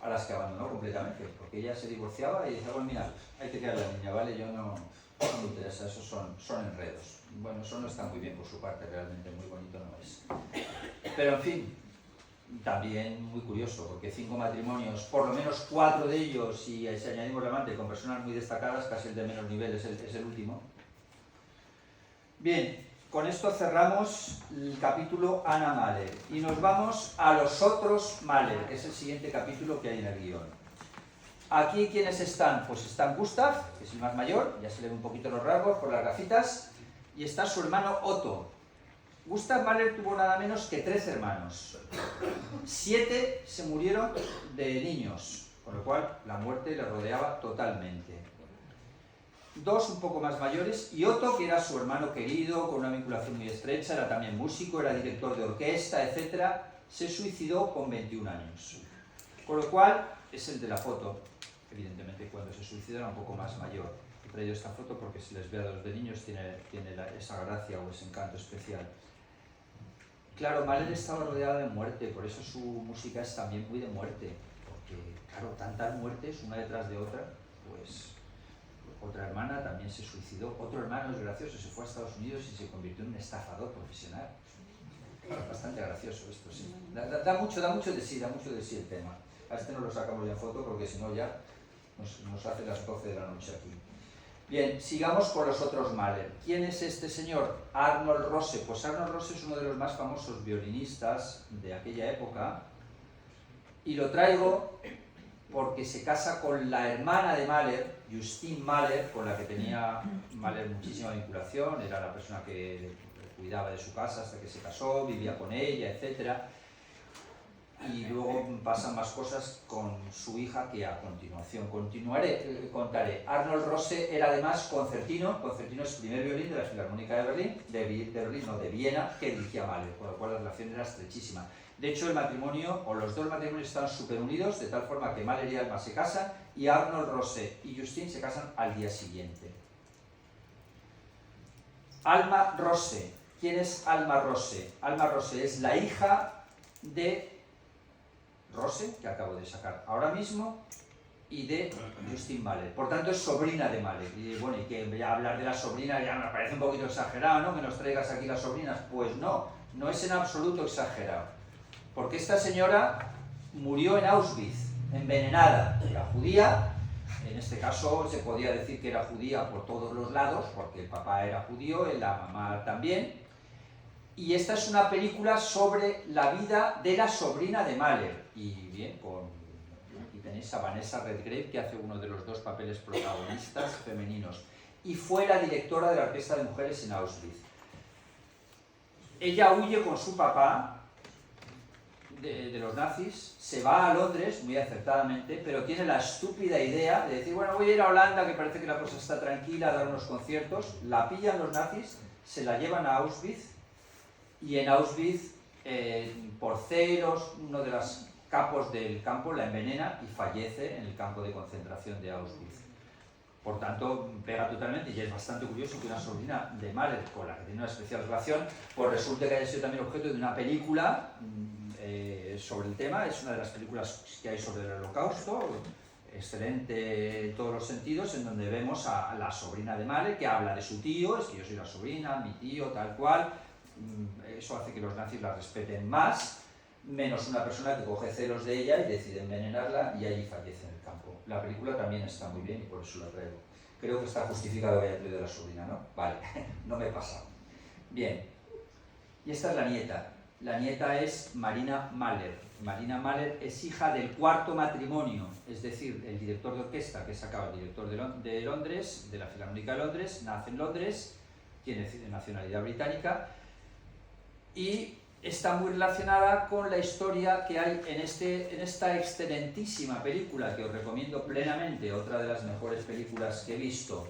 A: a las que abandonó completamente, porque ella se divorciaba y decía, bueno, mira, hay que criar a la niña, ¿vale? Yo no me interesa, esos son enredos. Bueno, eso no está muy bien por su parte, realmente muy bonito no es. Pero en fin, también muy curioso, porque 5 matrimonios, por lo menos 4 de ellos, y si añadimos la amante con personas muy destacadas, casi el de menos nivel es el último. Bien, con esto cerramos el capítulo Anna Mahler y nos vamos a los otros Mahler, que es el siguiente capítulo que hay en el guión. Aquí, ¿quiénes están? Pues están Gustav, que es el más mayor, ya se le ven un poquito los rasgos por las gafitas, y está su hermano Otto. Gustav Mahler tuvo nada menos que 3 hermanos. 7 se murieron de niños, con lo cual la muerte le rodeaba totalmente. 2 un poco más mayores, y Otto, que era su hermano querido, con una vinculación muy estrecha, era también músico, era director de orquesta, etc., se suicidó con 21 años. Con lo cual, es el de la foto. Evidentemente, cuando se suicida era un poco más mayor. He traído esta foto porque si les ve a los de niños tiene esa gracia o ese encanto especial. Claro, Mahler estaba rodeada de muerte, por eso su música es también muy de muerte. Porque, claro, tantas muertes, una detrás de otra, pues... Otra hermana también se suicidó. Otro hermano, es gracioso, se fue a Estados Unidos y se convirtió en un estafador profesional. Bastante gracioso esto, sí. Da mucho de sí el tema. A este no lo sacamos ya en foto porque si no ya nos hace las 12 de la noche aquí. Bien, sigamos con los otros Mahler. ¿Quién es este señor? Arnold Rose. Pues Arnold Rose es uno de los más famosos violinistas de aquella época. Y lo traigo porque se casa con la hermana de Mahler, Justine Mahler, con la que tenía Mahler muchísima vinculación, era la persona que cuidaba de su casa hasta que se casó, vivía con ella, etc. Y luego pasan más cosas con su hija que a continuación contaré. Arnold Rose era además concertino es primer violín de la Filarmónica de Viena, que dirigía Mahler, con lo cual la relación era estrechísima. De hecho, el matrimonio, o los 2 matrimonios están súper unidos, de tal forma que Mahler y Alma se casan, y Arnold Rose y Justine se casan al día siguiente. Alma Rose. ¿Quién es Alma Rose? Alma Rose es la hija de Rose, que acabo de sacar ahora mismo, y de Justine Mahler. Por tanto, es sobrina de Mahler. Y bueno, y que ya hablar de las sobrinas ya me parece un poquito exagerado, ¿no? Que nos traigas aquí las sobrinas. Pues no es en absoluto exagerado. Porque esta señora murió en Auschwitz, envenenada. Era judía, en este caso se podía decir que era judía por todos los lados, porque el papá era judío, la mamá también. Y esta es una película sobre la vida de la sobrina de Mahler. Y bien, aquí tenéis a Vanessa Redgrave, que hace uno de los 2 papeles protagonistas femeninos. Y fue la directora de la Orquesta de Mujeres en Auschwitz. Ella huye con su papá de los nazis, se va a Londres, muy acertadamente, pero tiene la estúpida idea de decir, bueno, voy a ir a Holanda, que parece que la cosa está tranquila, a dar unos conciertos. La pillan los nazis, se la llevan a Auschwitz, y en Auschwitz, por celos, uno de los capos del campo la envenena y fallece en el campo de concentración de Auschwitz. Por tanto, pega totalmente, y es bastante curioso que una sobrina de Mahler, con la que tiene una especial relación, pues resulte que haya sido también objeto de una película sobre el tema, es una de las películas que hay sobre el Holocausto, excelente en todos los sentidos, en donde vemos a la sobrina de Mahler que habla de su tío, es que yo soy la sobrina, mi tío, tal cual. Eso hace que los nazis la respeten más, menos una persona que coge celos de ella y decide envenenarla y allí fallece en el campo. La película también está muy bien y por eso la traigo. Creo que está justificado que haya traído la sobrina, ¿no? Vale, no me he pasado. Bien, y esta es la nieta. La nieta es Marina Mahler. Marina Mahler es hija del cuarto matrimonio, es decir, el director de orquesta que sacaba el director de Londres, de la Filarmónica de Londres, nace en Londres, tiene nacionalidad británica y está muy relacionada con la historia que hay en esta excelentísima película que os recomiendo plenamente, otra de las mejores películas que he visto,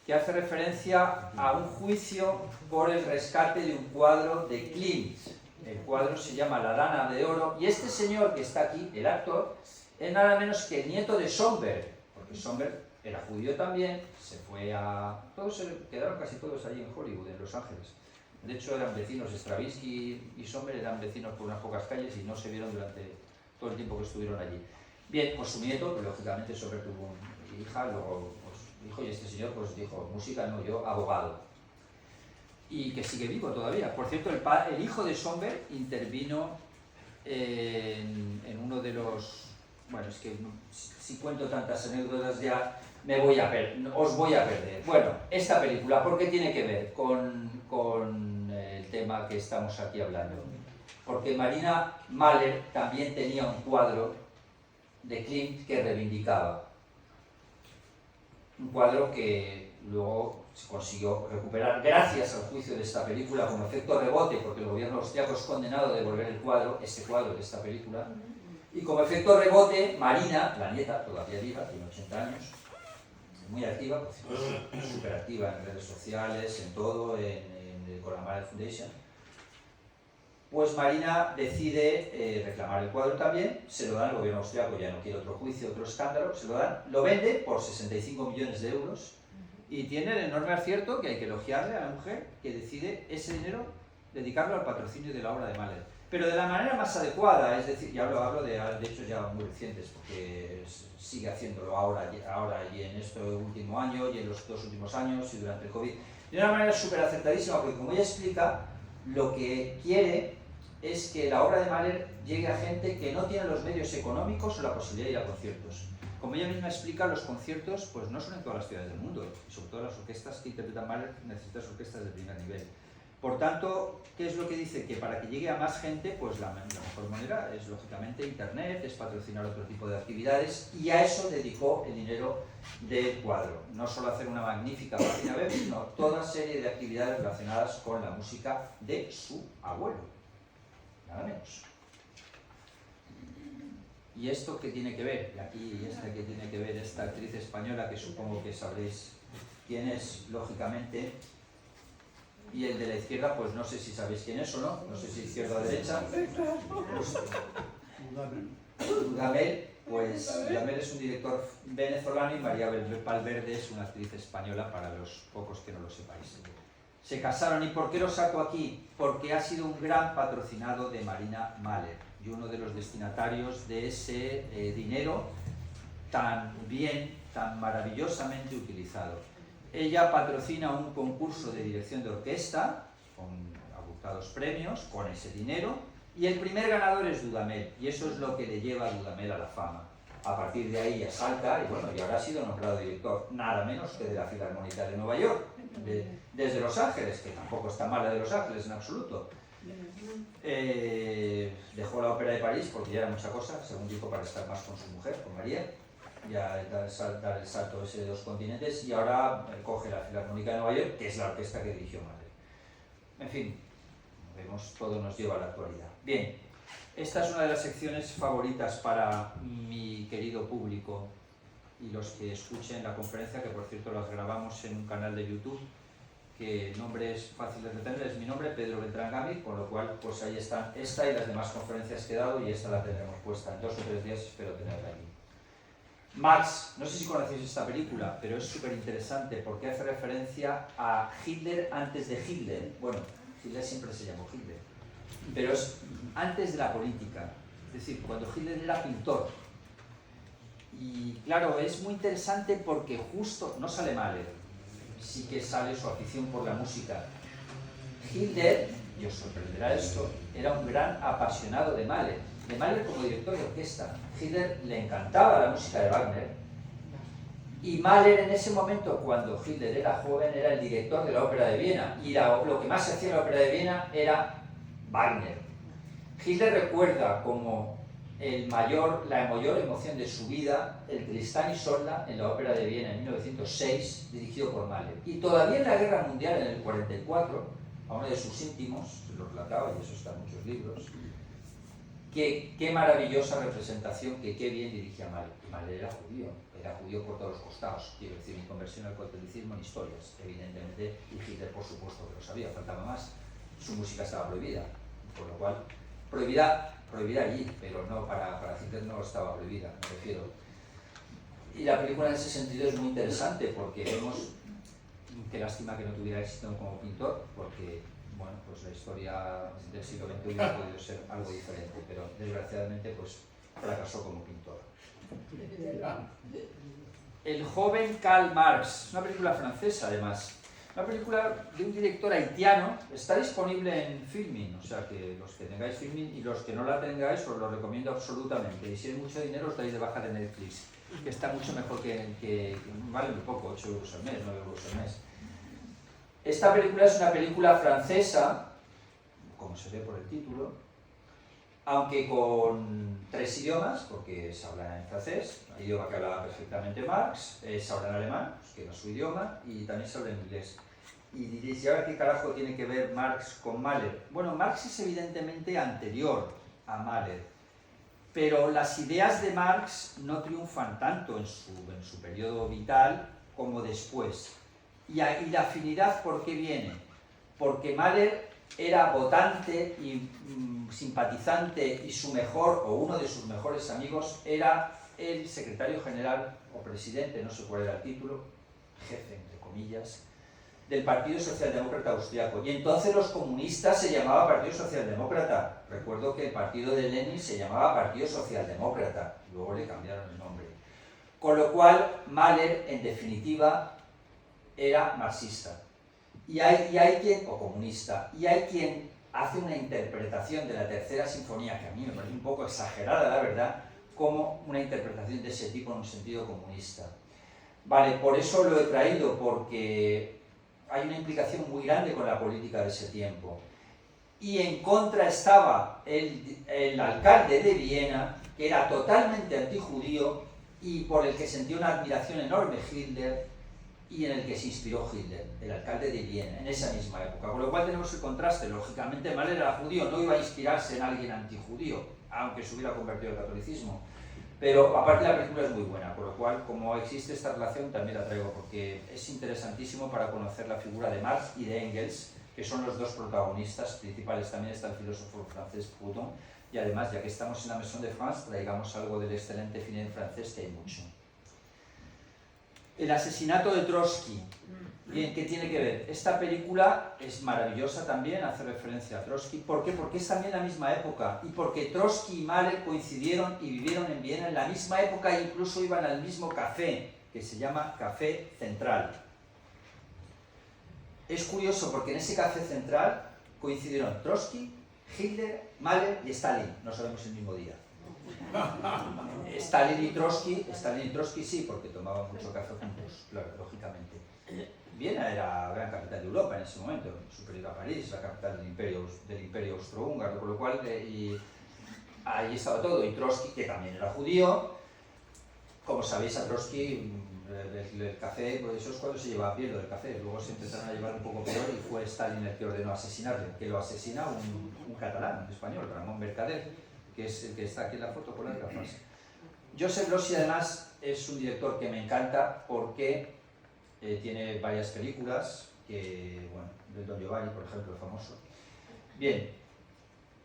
A: que hace referencia a un juicio por el rescate de un cuadro de Klimt. El cuadro se llama La Dana de Oro y este señor que está aquí, el actor, es nada menos que el nieto de Schönberg, porque Schönberg era judío también, se fue a... quedaron casi todos allí en Hollywood, en Los Ángeles. De hecho eran vecinos, Stravinsky y Schönberg eran vecinos por unas pocas calles y no se vieron durante todo el tiempo que estuvieron allí. Bien, pues su nieto, que lógicamente Schönberg tuvo una hija, luego pues, dijo, y este señor pues dijo, música no, yo abogado. Y que sigue vivo todavía. Por cierto, el hijo de Schönberg intervino en uno de los... Bueno, es que si cuento tantas anécdotas ya os voy a perder. Bueno, esta película, ¿por qué tiene que ver con el tema que estamos aquí hablando? Porque Marina Mahler también tenía un cuadro de Klimt que reivindicaba. Un cuadro que luego se consiguió recuperar gracias al juicio de esta película como efecto rebote, porque el gobierno austriaco es condenado a devolver este cuadro de esta película, y como efecto rebote, Marina, la nieta, todavía viva, tiene 80 años, muy activa, súper activa en redes sociales, en todo, con la Mahler Foundation, pues Marina decide reclamar el cuadro también, se lo dan al gobierno austriaco, ya no quiere otro juicio, otro escándalo, se lo dan, lo vende por 65 millones de euros y tiene el enorme acierto que hay que elogiarle a la mujer que decide ese dinero dedicarlo al patrocinio de la obra de Mahler. Pero de la manera más adecuada, es decir, ya hablo de hechos ya muy recientes, porque sigue haciéndolo ahora y en este último año y en los 2 últimos años y durante el COVID, de una manera súper acertadísima, porque como ella explica, lo que quiere es que la obra de Mahler llegue a gente que no tiene los medios económicos o la posibilidad de ir a conciertos. Como ella misma explica, los conciertos pues no son en todas las ciudades del mundo, y sobre todo las orquestas que interpretan Mahler necesitan orquestas de primer nivel. Por tanto, ¿qué es lo que dice? Que para que llegue a más gente, pues la mejor manera es lógicamente internet, es patrocinar otro tipo de actividades, y a eso dedicó el dinero del cuadro. No solo hacer una magnífica página web, sino toda serie de actividades relacionadas con la música de su abuelo. Nada menos. ¿Y esto qué tiene que ver? Y aquí, ¿qué tiene que ver esta actriz española que supongo que sabréis quién es, lógicamente? Y el de la izquierda, pues no sé si sabéis quién es o no, no sé si izquierda o derecha. Dudamel, pues Dudamel es un director venezolano y María Valverde es una actriz española, para los pocos que no lo sepáis. Se casaron, ¿y por qué lo saco aquí? Porque ha sido un gran patrocinado de Marina Mahler y uno de los destinatarios de ese dinero tan bien, tan maravillosamente utilizado. Ella patrocina un concurso de dirección de orquesta con abultados premios, con ese dinero, y el primer ganador es Dudamel, y eso es lo que le lleva a Dudamel a la fama. A partir de ahí ya salta, y bueno, y ahora ha sido nombrado director nada menos que de la Filarmónica de Nueva York, desde Los Ángeles, que tampoco está mala de Los Ángeles en absoluto. Dejó la Ópera de París porque ya era mucha cosa, según dijo, para estar más con su mujer, con María, ya dar el salto ese de 2 continentes, y ahora coge la Filarmónica de Nueva York, que es la orquesta que dirigió Mahler. En fin, vemos, todo nos lleva a la actualidad. Bien, esta es una de las secciones favoritas para mi querido público y los que escuchen la conferencia, que por cierto las grabamos en un canal de YouTube, que el nombre es fácil de retener, es mi nombre, Pedro Beltrán Gámez, con lo cual pues ahí están esta y las demás conferencias que he dado, y esta la tendremos puesta en 2 o 3 días, espero tenerla aquí. Max, no sé si conocéis esta película, pero es súper interesante porque hace referencia a Hitler antes de Hitler. Bueno, Hitler siempre se llamó Hitler, pero es antes de la política, es decir, cuando Hitler era pintor. Y claro, es muy interesante porque justo, no sale Mahler, sí que sale su afición por la música. Hitler, y os sorprenderá esto, era un gran apasionado de Mahler como director de orquesta. Hitler le encantaba la música de Wagner, y Mahler en ese momento, cuando Hitler era joven, era el director de la Ópera de Viena, y lo que más se hacía en la Ópera de Viena era Wagner. Hitler recuerda como la mayor emoción de su vida el Tristán y Isolda en la Ópera de Viena en 1906, dirigido por Mahler. Y todavía en la Guerra Mundial, en el 44, a uno de sus íntimos, lo relataba, y eso está en muchos libros, que qué maravillosa representación, que qué bien dirigía Mahler. Y Mahler era judío por todos los costados, quiero decir, mi conversión al catolicismo en historias, evidentemente, y Hitler por supuesto que lo sabía, faltaba más. Su música estaba prohibida, por lo cual, prohibida allí, pero no para Hitler no estaba prohibida, me refiero. Y la película en ese sentido es muy interesante porque vemos, qué lástima que no tuviera éxito como pintor, porque bueno, pues la historia del siglo XXI hubiera podido ser algo diferente, pero desgraciadamente pues fracasó como pintor. El joven Karl Marx, una película francesa además, una película de un director haitiano, está disponible en Filmin, o sea que los que tengáis Filmin y los que no la tengáis os lo recomiendo absolutamente, y si hay mucho dinero os dais de baja de Netflix, que está mucho mejor que vale muy poco, 8 euros al mes, 9 euros al mes. Esta película es una película francesa, como se ve por el título, aunque con 3 idiomas, porque se habla en francés, el idioma que hablaba perfectamente Marx, se habla en alemán, pues que era su idioma, y también se habla en inglés. Y diréis, ¿y ahora qué carajo tiene que ver Marx con Mahler? Bueno, Marx es evidentemente anterior a Mahler, pero las ideas de Marx no triunfan tanto en su periodo vital como después. Y la afinidad, ¿por qué viene? Porque Mahler era votante y simpatizante, y su mejor, o uno de sus mejores amigos, era el secretario general o presidente, no sé cuál era el título, jefe, entre comillas, del Partido Socialdemócrata Austriaco. Y entonces los comunistas se llamaba Partido Socialdemócrata. Recuerdo que el partido de Lenin se llamaba Partido Socialdemócrata, luego le cambiaron el nombre. Con lo cual, Mahler, en definitiva, era marxista. Y hay quien, o comunista, y hay quien hace una interpretación de la Tercera Sinfonía, que a mí me parece un poco exagerada, la verdad, como una interpretación de ese tipo en un sentido comunista. Vale, por eso lo he traído, porque hay una implicación muy grande con la política de ese tiempo. Y en contra estaba el alcalde de Viena, que era totalmente antijudío y por el que sentía una admiración enorme Hitler, y en el que se inspiró Hitler, el alcalde de Viena, en esa misma época. Con lo cual tenemos el contraste. Lógicamente Mahler era judío, no iba a inspirarse en alguien antijudío, aunque se hubiera convertido al catolicismo. Pero aparte la película es muy buena, por lo cual, como existe esta relación, también la traigo, porque es interesantísimo para conocer la figura de Marx y de Engels, que son los dos protagonistas principales. También está el filósofo francés Proudhon, y además, ya que estamos en la Maison de France, traigamos algo del excelente cine francés, que hay mucho. El asesinato de Trotsky. Bien, ¿qué tiene que ver? Esta película es maravillosa también, hace referencia a Trotsky. ¿Por qué? Porque es también la misma época, y porque Trotsky y Mahler coincidieron y vivieron en Viena en la misma época, e incluso iban al mismo café, que se llama Café Central. Es curioso porque en ese Café Central coincidieron Trotsky, Hitler, Mahler y Stalin, no sabemos el mismo día. Stalin y Trotsky sí, porque tomaban mucho café juntos, claro, lógicamente. Viena era la gran capital de Europa en ese momento, superior a París, la capital del imperio austrohúngaro, por lo cual ahí estaba todo. Y Trotsky, que también era judío, como sabéis, a Trotsky el café, pues eso es cuando se llevaba bien lo del café, luego se empezaron a llevar un poco peor y fue Stalin el que ordenó asesinarle, que lo asesina un catalán, un español, Ramón Mercader, que es el que está aquí en la foto con las gafas. Joseph Losey además es un director que me encanta porque tiene varias películas, bueno, del Don Giovanni, por ejemplo, el famoso. Bien,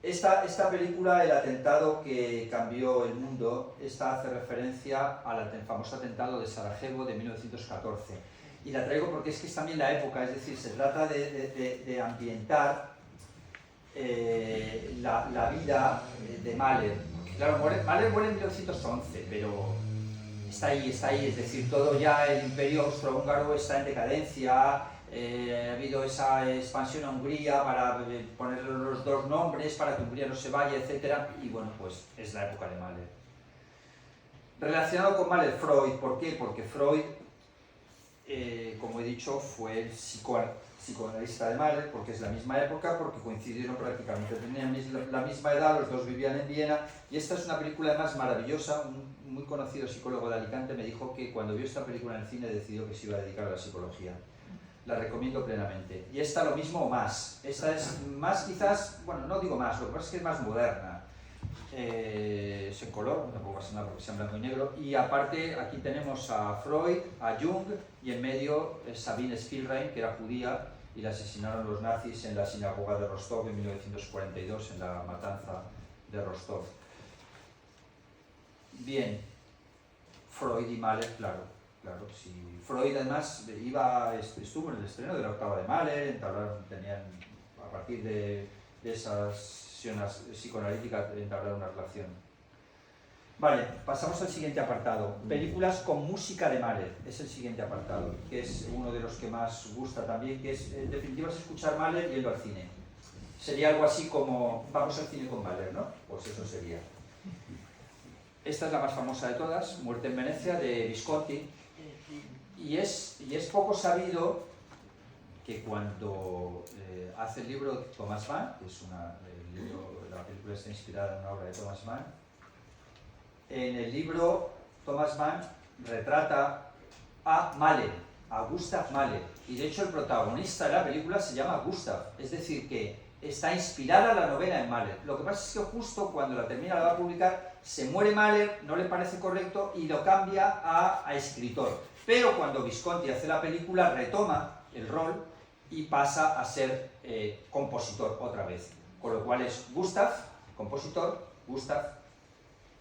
A: esta película, El atentado que cambió el mundo, esta hace referencia al famoso atentado de Sarajevo de 1914. Y la traigo porque es que es también la época, es decir, se trata de ambientar la vida de Mahler. Claro, Mahler muere en 1911, pero está ahí, es decir, todo ya el imperio austrohúngaro está en decadencia, ha habido esa expansión a Hungría para ponerle los dos nombres, para que Hungría no se vaya, etc. Y bueno, pues es la época de Mahler. Relacionado con Mahler, Freud, ¿por qué? Porque Freud, como he dicho, fue el psicoanalista de Mahler, porque es la misma época, porque coincidieron prácticamente, tenían la misma edad, los dos vivían en Viena, y esta es una película además maravillosa. Un muy conocido psicólogo de Alicante me dijo que cuando vio esta película en el cine decidió que se iba a dedicar a la psicología. La recomiendo plenamente. Y esta lo mismo o más. Esta es más quizás, bueno, no digo más, lo que pasa es que es más moderna. Es en color, tampoco pasa nada porque sea en blanco y negro. Y aparte aquí tenemos a Freud, a Jung, y en medio Sabine Spielrein, que era judía, y la asesinaron los nazis en la sinagoga de Rostov en 1942, en la matanza de Rostov. Bien, Freud y Mahler, claro, sí. Freud además estuvo en el estreno de la octava de Mahler, tenían, a partir de esas sesiones psicoanalíticas, entablaron una relación. Vale, pasamos al siguiente apartado. Películas con música de Mahler, es el siguiente apartado, que es uno de los que más gusta también, que es, en definitiva, es escuchar Mahler y yendo al cine. Sería algo así como, vamos al cine con Mahler, ¿no? Pues eso sería. Esta es la más famosa de todas, Muerte en Venecia, de Visconti. Y es poco sabido que cuando hace el libro Thomas Mann, que es la película está inspirada en una obra de Thomas Mann, en el libro Thomas Mann retrata a Mahler, a Gustav Mahler, y de hecho el protagonista de la película se llama Gustav, es decir que está inspirada la novela en Mahler. Lo que pasa es que justo cuando la termina, la va a publicar, se muere Mahler, no le parece correcto y lo cambia a escritor. Pero cuando Visconti hace la película, retoma el rol y pasa a ser compositor otra vez. Con lo cual es Gustav, compositor, Gustav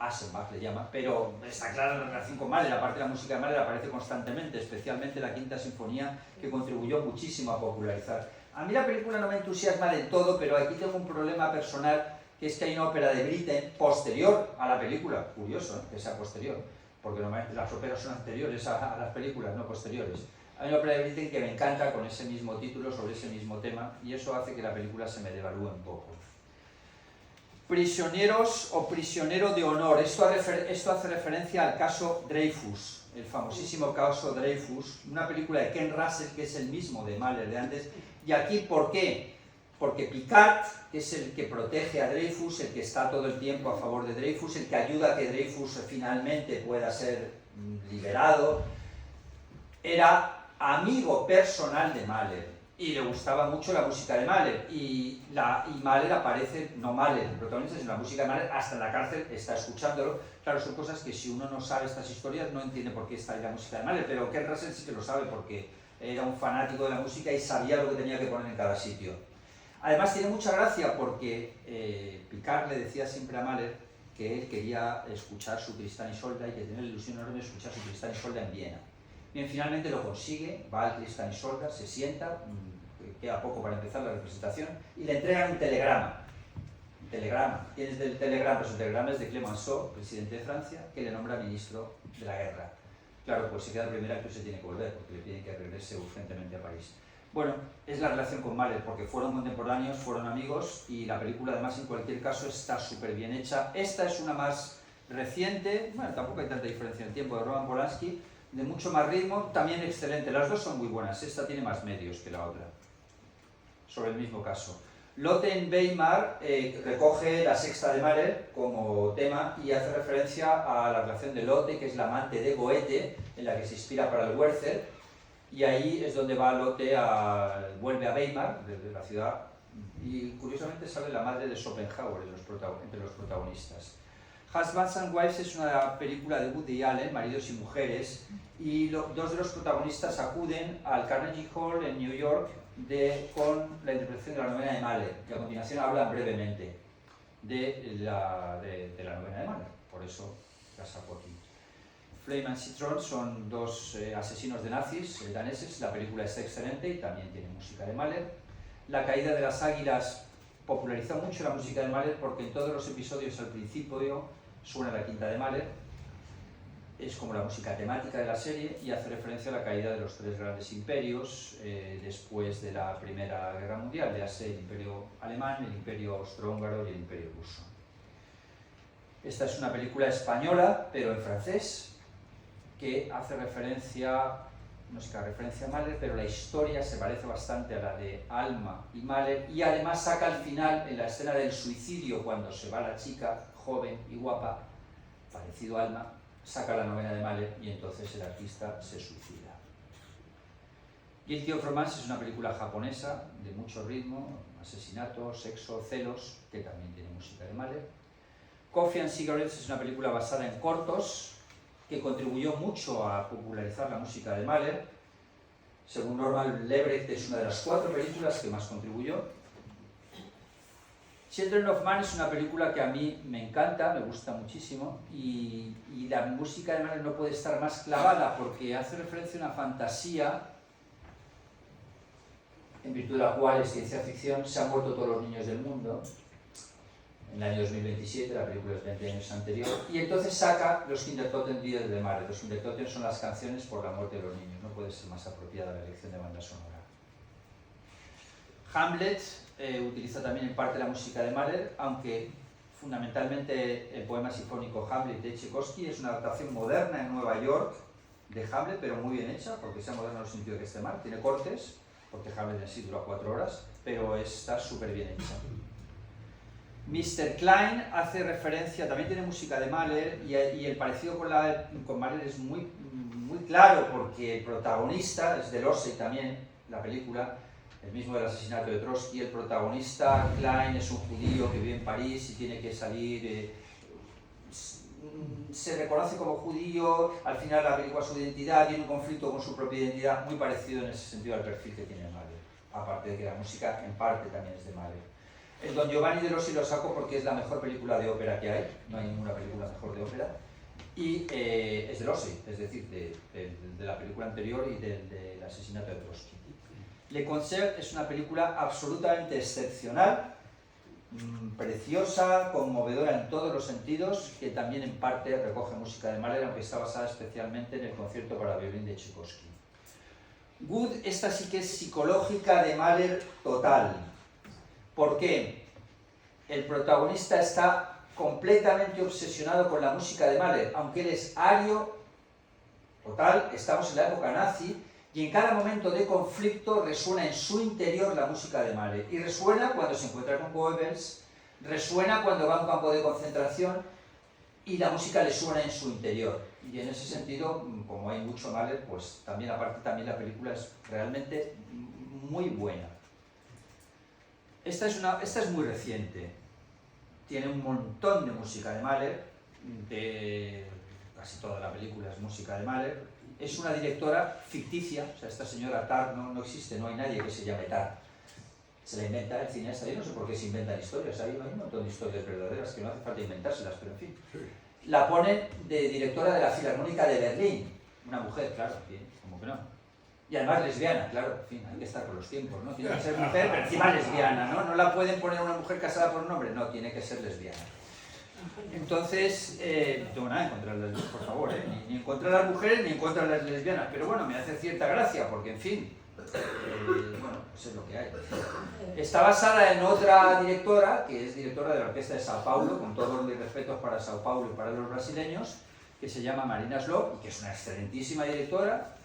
A: Aschenbach le llama, pero está clara la relación con Mahler. Aparte, la música de Mahler aparece constantemente, especialmente la Quinta Sinfonía, que contribuyó muchísimo a popularizar. A mí la película no me entusiasma del todo, pero aquí tengo un problema personal, que es que hay una ópera de Britten posterior a la película. Curioso, ¿no?, que sea posterior, porque normalmente las óperas son anteriores a las películas, no posteriores. Hay una ópera de Britten que me encanta con ese mismo título, sobre ese mismo tema, y eso hace que la película se me devalúe un poco. Prisioneros o prisionero de honor. Esto hace referencia al caso Dreyfus, el famosísimo caso Dreyfus, una película de Ken Russell, que es el mismo de Mahler de antes. Y aquí, ¿por qué? Porque Picard, que es el que protege a Dreyfus, el que está todo el tiempo a favor de Dreyfus, el que ayuda a que Dreyfus finalmente pueda ser liberado, era amigo personal de Mahler. Y le gustaba mucho la música de Mahler, y Mahler aparece, no Mahler, el protagonista, sino la música de Mahler, hasta en la cárcel está escuchándolo. Claro, son cosas que si uno no sabe estas historias no entiende por qué está ahí la música de Mahler, pero Ken Russell sí que lo sabe porque era un fanático de la música y sabía lo que tenía que poner en cada sitio. Además tiene mucha gracia porque Picard le decía siempre a Mahler que él quería escuchar su Tristan y Isolda y que tenía la ilusión enorme de escuchar su Tristan y Isolda en Viena. Bien, finalmente lo consigue, va al Tristan y Isolda, se sienta, queda poco para empezar la representación, y le entregan un telegrama. ¿Quién es del telegrama? Pues el telegrama es de Clemenceau, presidente de Francia, que le nombra ministro de la guerra. Claro, pues se queda el primer acto y se tiene que volver, porque le piden que regrese urgentemente a París. Bueno, es la relación con Mahler, porque fueron contemporáneos, fueron amigos, y la película además en cualquier caso está súper bien hecha. Esta es una más reciente, bueno, tampoco hay tanta diferencia en el tiempo, de Roman Polanski, de mucho más ritmo, también excelente. Las dos son muy buenas, esta tiene más medios que la otra, sobre el mismo caso. Lotte en Weimar recoge la sexta de Mahler como tema y hace referencia a la relación de Lotte, que es la amante de Goethe, en la que se inspira para el Werther, y ahí es donde va Lotte, vuelve a Weimar, desde la ciudad, y curiosamente sale la madre de Schopenhauer entre los protagonistas. Husbands and Wives es una película de Woody Allen, Maridos y Mujeres, y dos de los protagonistas acuden al Carnegie Hall en New York con la interpretación de la novena de Mahler, que a continuación hablan brevemente de la novena de Mahler, por eso la saco aquí. Flame and Citron son dos asesinos de nazis daneses, la película está excelente y también tiene música de Mahler. La caída de las águilas popularizó mucho la música de Mahler porque en todos los episodios al principio suena la quinta de Mahler, es como la música temática de la serie y hace referencia a la caída de los tres grandes imperios después de la Primera Guerra Mundial, ya sea el imperio alemán, el imperio austrohúngaro y el imperio ruso. Esta es una película española, pero en francés, que hace referencia, no sé qué referencia a Mahler, pero la historia se parece bastante a la de Alma y Mahler, y además saca al final, en la escena del suicidio, cuando se va la chica, joven y guapa, parecido a Alma, saca la novena de Mahler y entonces el artista se suicida. Guilty of Romance es una película japonesa de mucho ritmo, asesinato, sexo, celos, que también tiene música de Mahler. Coffee and Cigarettes es una película basada en cortos que contribuyó mucho a popularizar la música de Mahler. Según Norman Lebrecht, es una de las 4 películas que más contribuyó. Children of Man es una película que a mí me encanta, me gusta muchísimo, y la música de Mahler no puede estar más clavada porque hace referencia a una fantasía en virtud de la cual es ciencia ficción. Se han muerto todos los niños del mundo en el año 2027, la película es 20 años anterior, y entonces saca los Kindertoten-Lieder de Mahler. Los Kindertoten son las canciones por la muerte de los niños, no puede ser más apropiada la elección de banda sonora. Hamlet utiliza también en parte la música de Mahler, aunque fundamentalmente el poema sinfónico Hamlet de Tchaikovsky es una adaptación moderna en Nueva York de Hamlet, pero muy bien hecha, porque sea moderna no significa que esté mal, tiene cortes, porque Hamlet en sí dura 4 horas, pero está súper bien hecha. Mr. Klein hace referencia, también tiene música de Mahler, y el parecido con Mahler es muy claro, porque el protagonista, es de Losey también, la película, el mismo del asesinato de Trotsky, el protagonista, Klein, es un judío que vive en París y tiene que salir, se reconoce como judío, al final la película su identidad, tiene un conflicto con su propia identidad, muy parecido en ese sentido al perfil que tiene Mahler, aparte de que la música en parte también es de Mahler. El Don Giovanni de Losey lo saco porque es la mejor película de ópera que hay, no hay ninguna película mejor de ópera, y es de Losey, es decir, de la película anterior y del asesinato de Trotsky. Le Concert es una película absolutamente excepcional, preciosa, conmovedora en todos los sentidos, que también en parte recoge música de Mahler, aunque está basada especialmente en el concierto para violín de Tchaikovsky. Good, esta sí que es psicológica de Mahler total. ¿Por qué? El protagonista está completamente obsesionado con la música de Mahler, aunque él es ario total, estamos en la época nazi, y en cada momento de conflicto resuena en su interior la música de Mahler. Y resuena cuando se encuentra con Goebbels, resuena cuando va a un campo de concentración, y la música le suena en su interior. Y en ese sentido, como hay mucho Mahler, pues también aparte también la película es realmente muy buena. Esta es muy reciente, tiene un montón de música de Mahler, casi toda la película es música de Mahler. Es una directora ficticia, o sea, esta señora Tar no existe, no hay nadie que se llame Tar. Se la inventa el cineasta, yo no sé por qué se inventan historias, hay un montón de historias verdaderas que no hace falta inventárselas, pero en fin. La ponen de directora de la Filarmónica de Berlín, una mujer, claro, como que no. Y además lesbiana, claro, en fin, hay que estar con los tiempos, ¿no? Tiene que ser mujer, pero encima lesbiana, ¿no? No la pueden poner una mujer casada por un hombre, no, tiene que ser lesbiana. Entonces, no tengo nada en contra de las lesbianas, por favor, ni en contra de las mujeres ni en contra de las lesbianas, pero bueno, me hace cierta gracia, porque en fin, bueno, pues es lo que hay. Está basada en otra directora, que es directora de la Orquesta de Sao Paulo, con todos los respetos para Sao Paulo y para los brasileños, que se llama Marina Slob, y que es una excelentísima directora,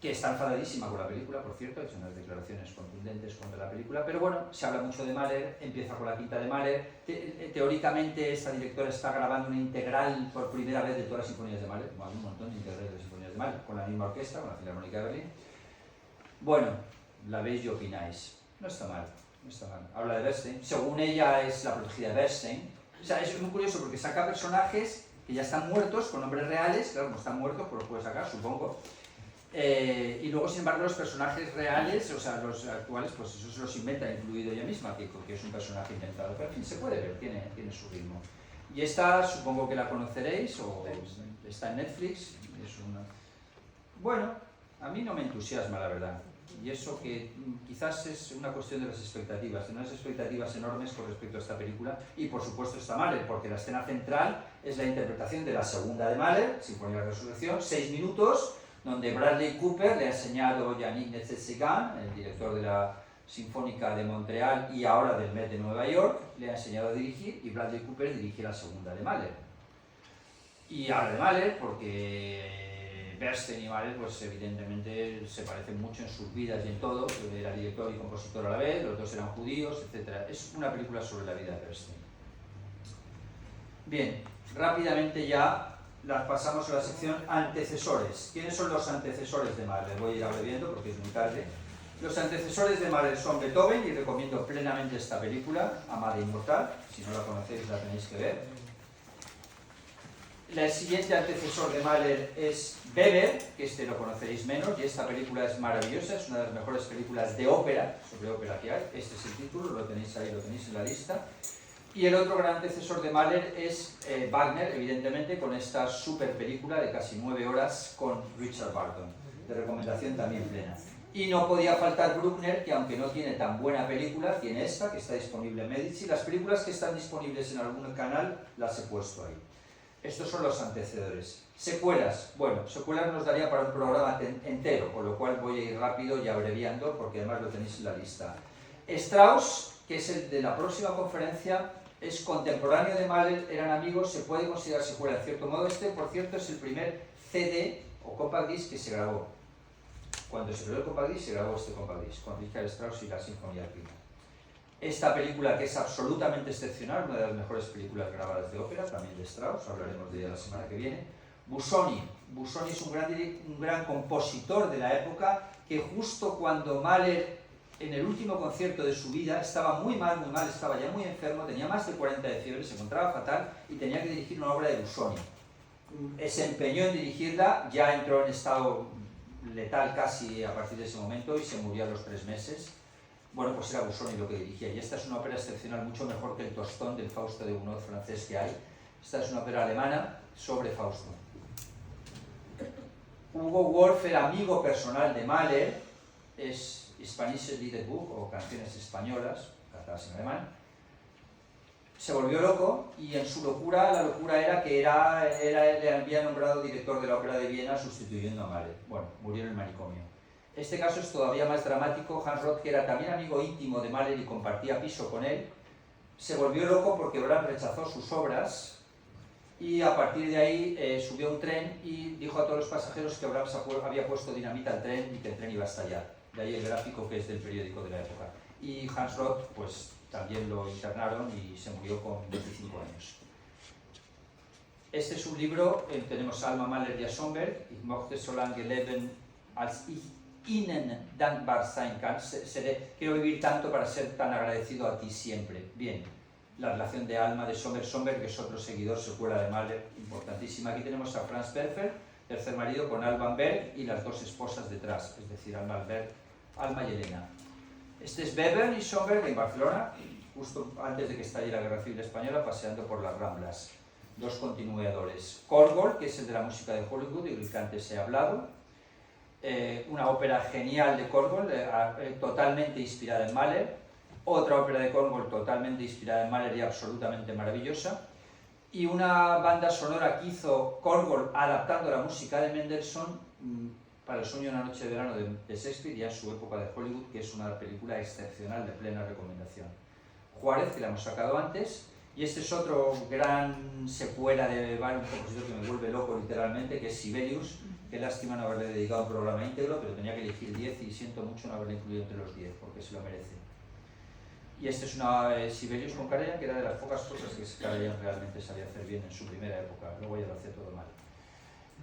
A: que está enfadadísima con la película, por cierto, ha hecho unas declaraciones contundentes contra la película, pero bueno, se habla mucho de Mahler, empieza con la quinta de Mahler, teóricamente esta directora está grabando una integral por primera vez de todas las sinfonías de Mahler, como hay un montón de integrales de sinfonías de Mahler, con la misma orquesta, con la Filarmónica de Berlín. Bueno, la veis y opináis, no está mal, no está mal. Habla de Bernstein, según ella es la protegida de Bernstein, o sea, es muy curioso porque saca personajes que ya están muertos, con nombres reales, claro, no están muertos, pues los puede sacar, supongo. Y luego, sin embargo, los personajes reales, o sea, los actuales, pues eso se los inventa, incluido ella misma, que es un personaje inventado, pero en fin, se puede ver, tiene su ritmo. Y esta, supongo que la conoceréis, o está en Netflix, es una... Bueno, a mí no me entusiasma, la verdad. Y eso que quizás es una cuestión de las expectativas, de unas expectativas enormes con respecto a esta película. Y por supuesto está Mahler, porque la escena central es la interpretación de la segunda de Mahler, Sinfonía de Resurrección, 6 minutos, donde Bradley Cooper le ha enseñado a Yannick Nézet-Séguin, el director de la Sinfónica de Montreal y ahora del Met de Nueva York, le ha enseñado a dirigir, y Bradley Cooper dirige la segunda de Mahler. Y habla de Mahler porque Bernstein y Mahler, pues evidentemente se parecen mucho en sus vidas y en todo. Era director y compositor a la vez, los dos eran judíos, etc. Es una película sobre la vida de Bernstein. Bien, rápidamente ya pasamos a la sección antecesores. ¿Quiénes son los antecesores de Mahler? Voy a ir abreviando porque es muy tarde. Los antecesores de Mahler son Beethoven, y recomiendo plenamente esta película, Amada Inmortal. Si no la conocéis, la tenéis que ver. El siguiente antecesor de Mahler es Weber, que este lo conoceréis menos, y esta película es maravillosa, es una de las mejores películas de ópera, sobre ópera que hay. Este es el título, lo tenéis ahí, lo tenéis en la lista. Y el otro gran antecesor de Mahler es Wagner, evidentemente, con esta super película de casi 9 horas con Richard Burton, de recomendación también plena. Y no podía faltar Bruckner, que aunque no tiene tan buena película, tiene esta, que está disponible en Medici. Las películas que están disponibles en algún canal las he puesto ahí. Estos son los antecedores. Secuelas. Bueno, secuelas nos daría para un programa entero, con lo cual voy a ir rápido y abreviando, porque además lo tenéis en la lista. Strauss, que es el de la próxima conferencia, es contemporáneo de Mahler, eran amigos, se puede considerar secuela en cierto modo. Este, por cierto, es el primer CD o compact disc que se grabó. Cuando se creó el compact disc, se grabó este compact disc, con Richard Strauss y la Sinfonía Alpina. Esta película, que es absolutamente excepcional, una de las mejores películas grabadas de ópera, también de Strauss, hablaremos de ella la semana que viene. Busoni. Busoni es un gran compositor de la época, que justo cuando Mahler, en el último concierto de su vida, estaba muy mal, estaba ya muy enfermo, tenía más de 40 de fiebre, se encontraba fatal y tenía que dirigir una obra de Busoni. Se empeñó en dirigirla, ya entró en estado letal casi a partir de ese momento y se murió a los 3 meses. Bueno, pues era Busoni lo que dirigía, y esta es una ópera excepcional, mucho mejor que el Tostón del Fausto de Gounod francés que hay. Esta es una ópera alemana sobre Fausto. Hugo Wolf era amigo personal de Mahler, es Hispanisches Liederbuch, o Canciones Españolas, cantadas en alemán. Se volvió loco, y en su locura, la locura era que le había nombrado director de la Ópera de Viena sustituyendo a Mahler. Bueno, murió en el manicomio. Este caso es todavía más dramático. Hans Roth, que era también amigo íntimo de Mahler y compartía piso con él, se volvió loco porque Brahms rechazó sus obras, y a partir de ahí subió a un tren y dijo a todos los pasajeros que Brahms había puesto dinamita al tren y que el tren iba a estallar. De ahí el gráfico, que es del periódico de la época. Y Hans Roth, pues también lo internaron y se murió con 25 años. Este es un libro, tenemos Alma Mahler y a Schönberg, Ich möchte so lange leben, als ich Ihnen dankbar sein kann. Quiero vivir tanto para ser tan agradecido a ti siempre. Bien, la relación de Alma de Schönberg. Schönberg, que es otro seguidor, secuela de Mahler, importantísima. Aquí tenemos a Franz Werfer, tercer marido, con Alban Berg y las dos esposas detrás, es decir, Alma y Elena. Este es Weber y Schönberg en Barcelona, justo antes de que estalle la Guerra Civil Española, paseando por las Ramblas. Dos continuadores. Korgol, que es el de la música de Hollywood y del que antes he hablado. Una ópera genial de Korgol, totalmente inspirada en Mahler. Otra ópera de Korgol totalmente inspirada en Mahler y absolutamente maravillosa. Y una banda sonora que hizo Korgol adaptando la música de Mendelssohn para El sueño de una noche de verano de Shakespeare, ya en su época de Hollywood, que es una película excepcional de plena recomendación. Juárez, que la hemos sacado antes, y este es otro gran secuela de un compositor que me vuelve loco literalmente, que es Sibelius. Qué lástima no haberle dedicado un programa íntegro, pero tenía que elegir 10 y siento mucho no haberle incluido entre los 10, porque se lo merece. Y este es una Sibelius con Karajan, que era de las pocas cosas que Karajan realmente sabía hacer bien en su primera época, luego ya lo hacía todo mal.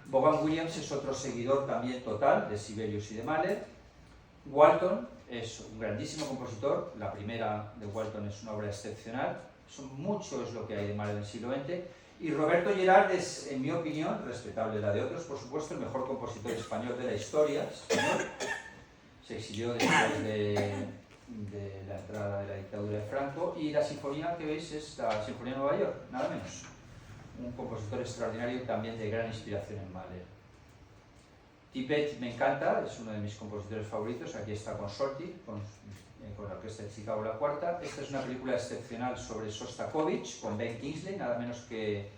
A: Vaughan Williams es otro seguidor también total de Sibelius y de Mahler. Walton es un grandísimo compositor, la primera de Walton es una obra excepcional, mucho es lo que hay de Mahler en el siglo XX. Y Roberto Gerard es, en mi opinión, respetable la de otros, por supuesto, el mejor compositor español de la historia español. Se exilió después de la entrada de la dictadura de Franco, y la sinfonía que veis es la Sinfonía de Nueva York, nada menos. Un compositor extraordinario también de gran inspiración en Mahler. Tippett me encanta, es uno de mis compositores favoritos. Aquí está Consorti, con la orquesta de Chicago La Cuarta. Esta es una película excepcional sobre Sostakovich, con Ben Kingsley, nada menos que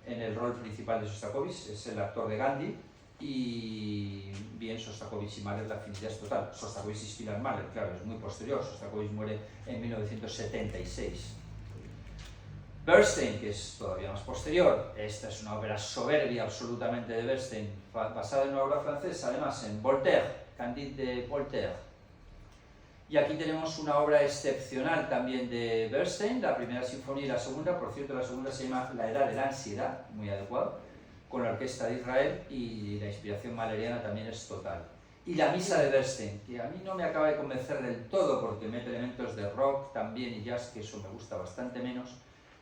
A: en el rol principal de Sostakovich, es el actor de Gandhi. Y bien, Sostakovich y Mahler, la afinidad es total. Sostakovich inspira en Mahler, claro, es muy posterior. Sostakovich muere en 1976. Bernstein, que es todavía más posterior. Esta es una ópera soberbia absolutamente de Bernstein, basada en una obra francesa, además en Voltaire, Candide de Voltaire. Y aquí tenemos una obra excepcional también de Bernstein, la primera sinfonía y la segunda. Por cierto, la segunda se llama La Edad de la Ansiedad, muy adecuado, con la Orquesta de Israel, y la inspiración mahleriana también es total. Y la Misa de Bernstein, que a mí no me acaba de convencer del todo porque mete elementos de rock también y jazz, que eso me gusta bastante menos,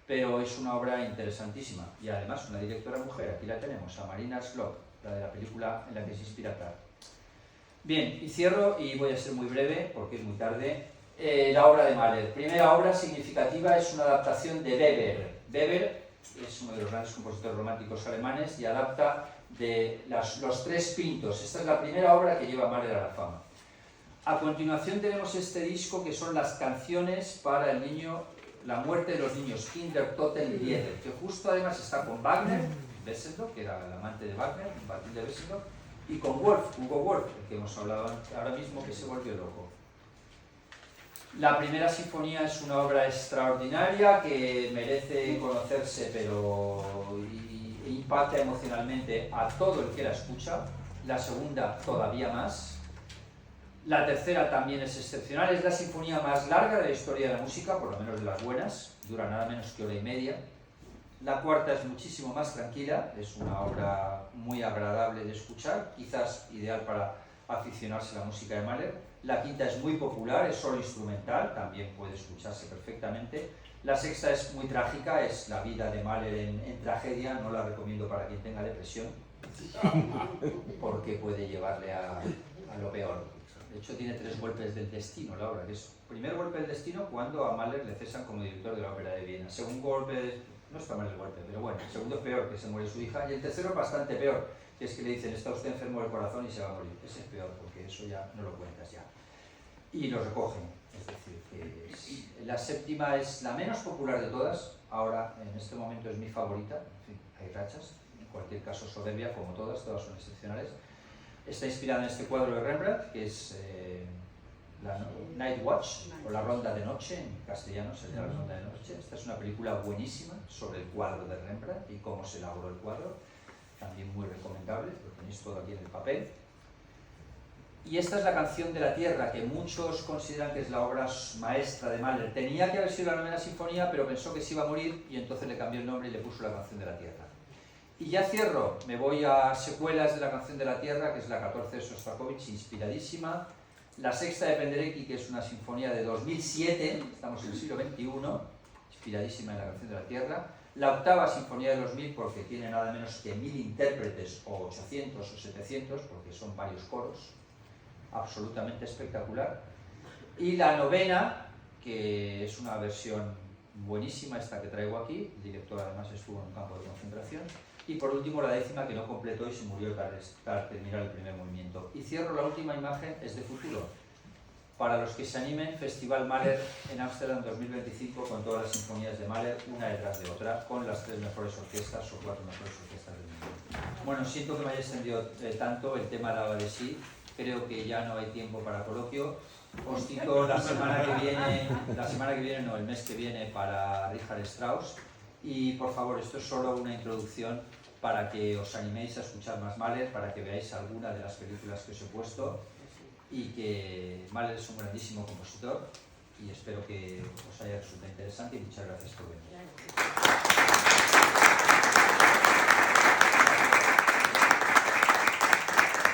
A: pero es una obra interesantísima. Y además una directora mujer, aquí la tenemos, a Marina Slok, la de la película en la que se inspira Tar. Bien, y cierro, y voy a ser muy breve porque es muy tarde, la obra de Mahler. Primera obra significativa es una adaptación de Weber. Weber es uno de los grandes compositores románticos alemanes y adapta de los Tres Pintos. Esta es la primera obra que lleva Mahler a la fama. A continuación tenemos este disco que son las canciones para el niño, la muerte de los niños, Kinder Toten Lieder, que justo además está con Wagner, Wessendorf, que era el amante de Wagner, Matilde Wessendorf, y con Wolf, Hugo Wolf, el que hemos hablado ahora mismo, que se volvió loco. La primera sinfonía es una obra extraordinaria que merece conocerse, pero impacta emocionalmente a todo el que la escucha. La segunda todavía más. La tercera también es excepcional, es la sinfonía más larga de la historia de la música, por lo menos de las buenas, dura nada menos que hora y media. La cuarta es muchísimo más tranquila, es una obra muy agradable de escuchar, quizás ideal para aficionarse a la música de Mahler. La quinta es muy popular, es solo instrumental, también puede escucharse perfectamente. La sexta es muy trágica, es la vida de Mahler en tragedia, no la recomiendo para quien tenga depresión, porque puede llevarle a lo peor. De hecho, tiene 3 golpes del destino la obra, que es primer golpe del destino cuando a Mahler le cesan como director de la Ópera de Viena. Segundo golpe, no está mal el golpe, pero bueno, el segundo es peor, que se muere su hija, y el tercero es bastante peor, que es que le dicen, está usted enfermo del corazón y se va a morir. Ese es peor, porque eso ya no lo cuentas ya. Y lo recogen, es decir, que la séptima es la menos popular de todas, ahora en este momento es mi favorita, en fin, hay rachas, en cualquier caso soberbia, como todas son excepcionales. Está inspirada en este cuadro de Rembrandt, que es la Night Watch, o La Ronda de Noche, en castellano sería La Ronda de Noche. Esta es una película buenísima sobre el cuadro de Rembrandt y cómo se elaboró el cuadro, también muy recomendable, lo tenéis todo aquí en el papel. Y esta es la Canción de la Tierra, que muchos consideran que es la obra maestra de Mahler. Tenía que haber sido la 9ª sinfonía, pero pensó que se iba a morir y entonces le cambió el nombre y le puso la Canción de la Tierra. Y ya cierro, me voy a secuelas de la Canción de la Tierra, que es la 14 de Sostakovich, inspiradísima. La sexta de Penderecki, que es una sinfonía de 2007, estamos en el siglo XXI, inspiradísima en la Canción de la Tierra. La octava sinfonía de los 1000, porque tiene nada menos que 1000 intérpretes, o 800 o 700, porque son varios coros, absolutamente espectacular. Y la novena, que es una versión buenísima, esta que traigo aquí, el director además estuvo en un campo de concentración. Y por último la 10ª, que no completó y se murió para terminar el primer movimiento. Y cierro, la última imagen es de futuro. Para los que se animen, Festival Mahler en Ámsterdam 2025, con todas las sinfonías de Mahler, una detrás de otra, con las 3 mejores orquestas o 4 mejores orquestas del mundo. Bueno, siento que me haya extendido tanto, el tema daba de sí, creo que ya no hay tiempo para coloquio. Os cito la semana que viene, no, el mes que viene, para Richard Strauss. Y por favor, esto es solo una introducción para que os animéis a escuchar más Mahler, para que veáis alguna de las películas que os he puesto, y que Mahler es un grandísimo compositor y espero que os haya resultado interesante y muchas gracias por venir.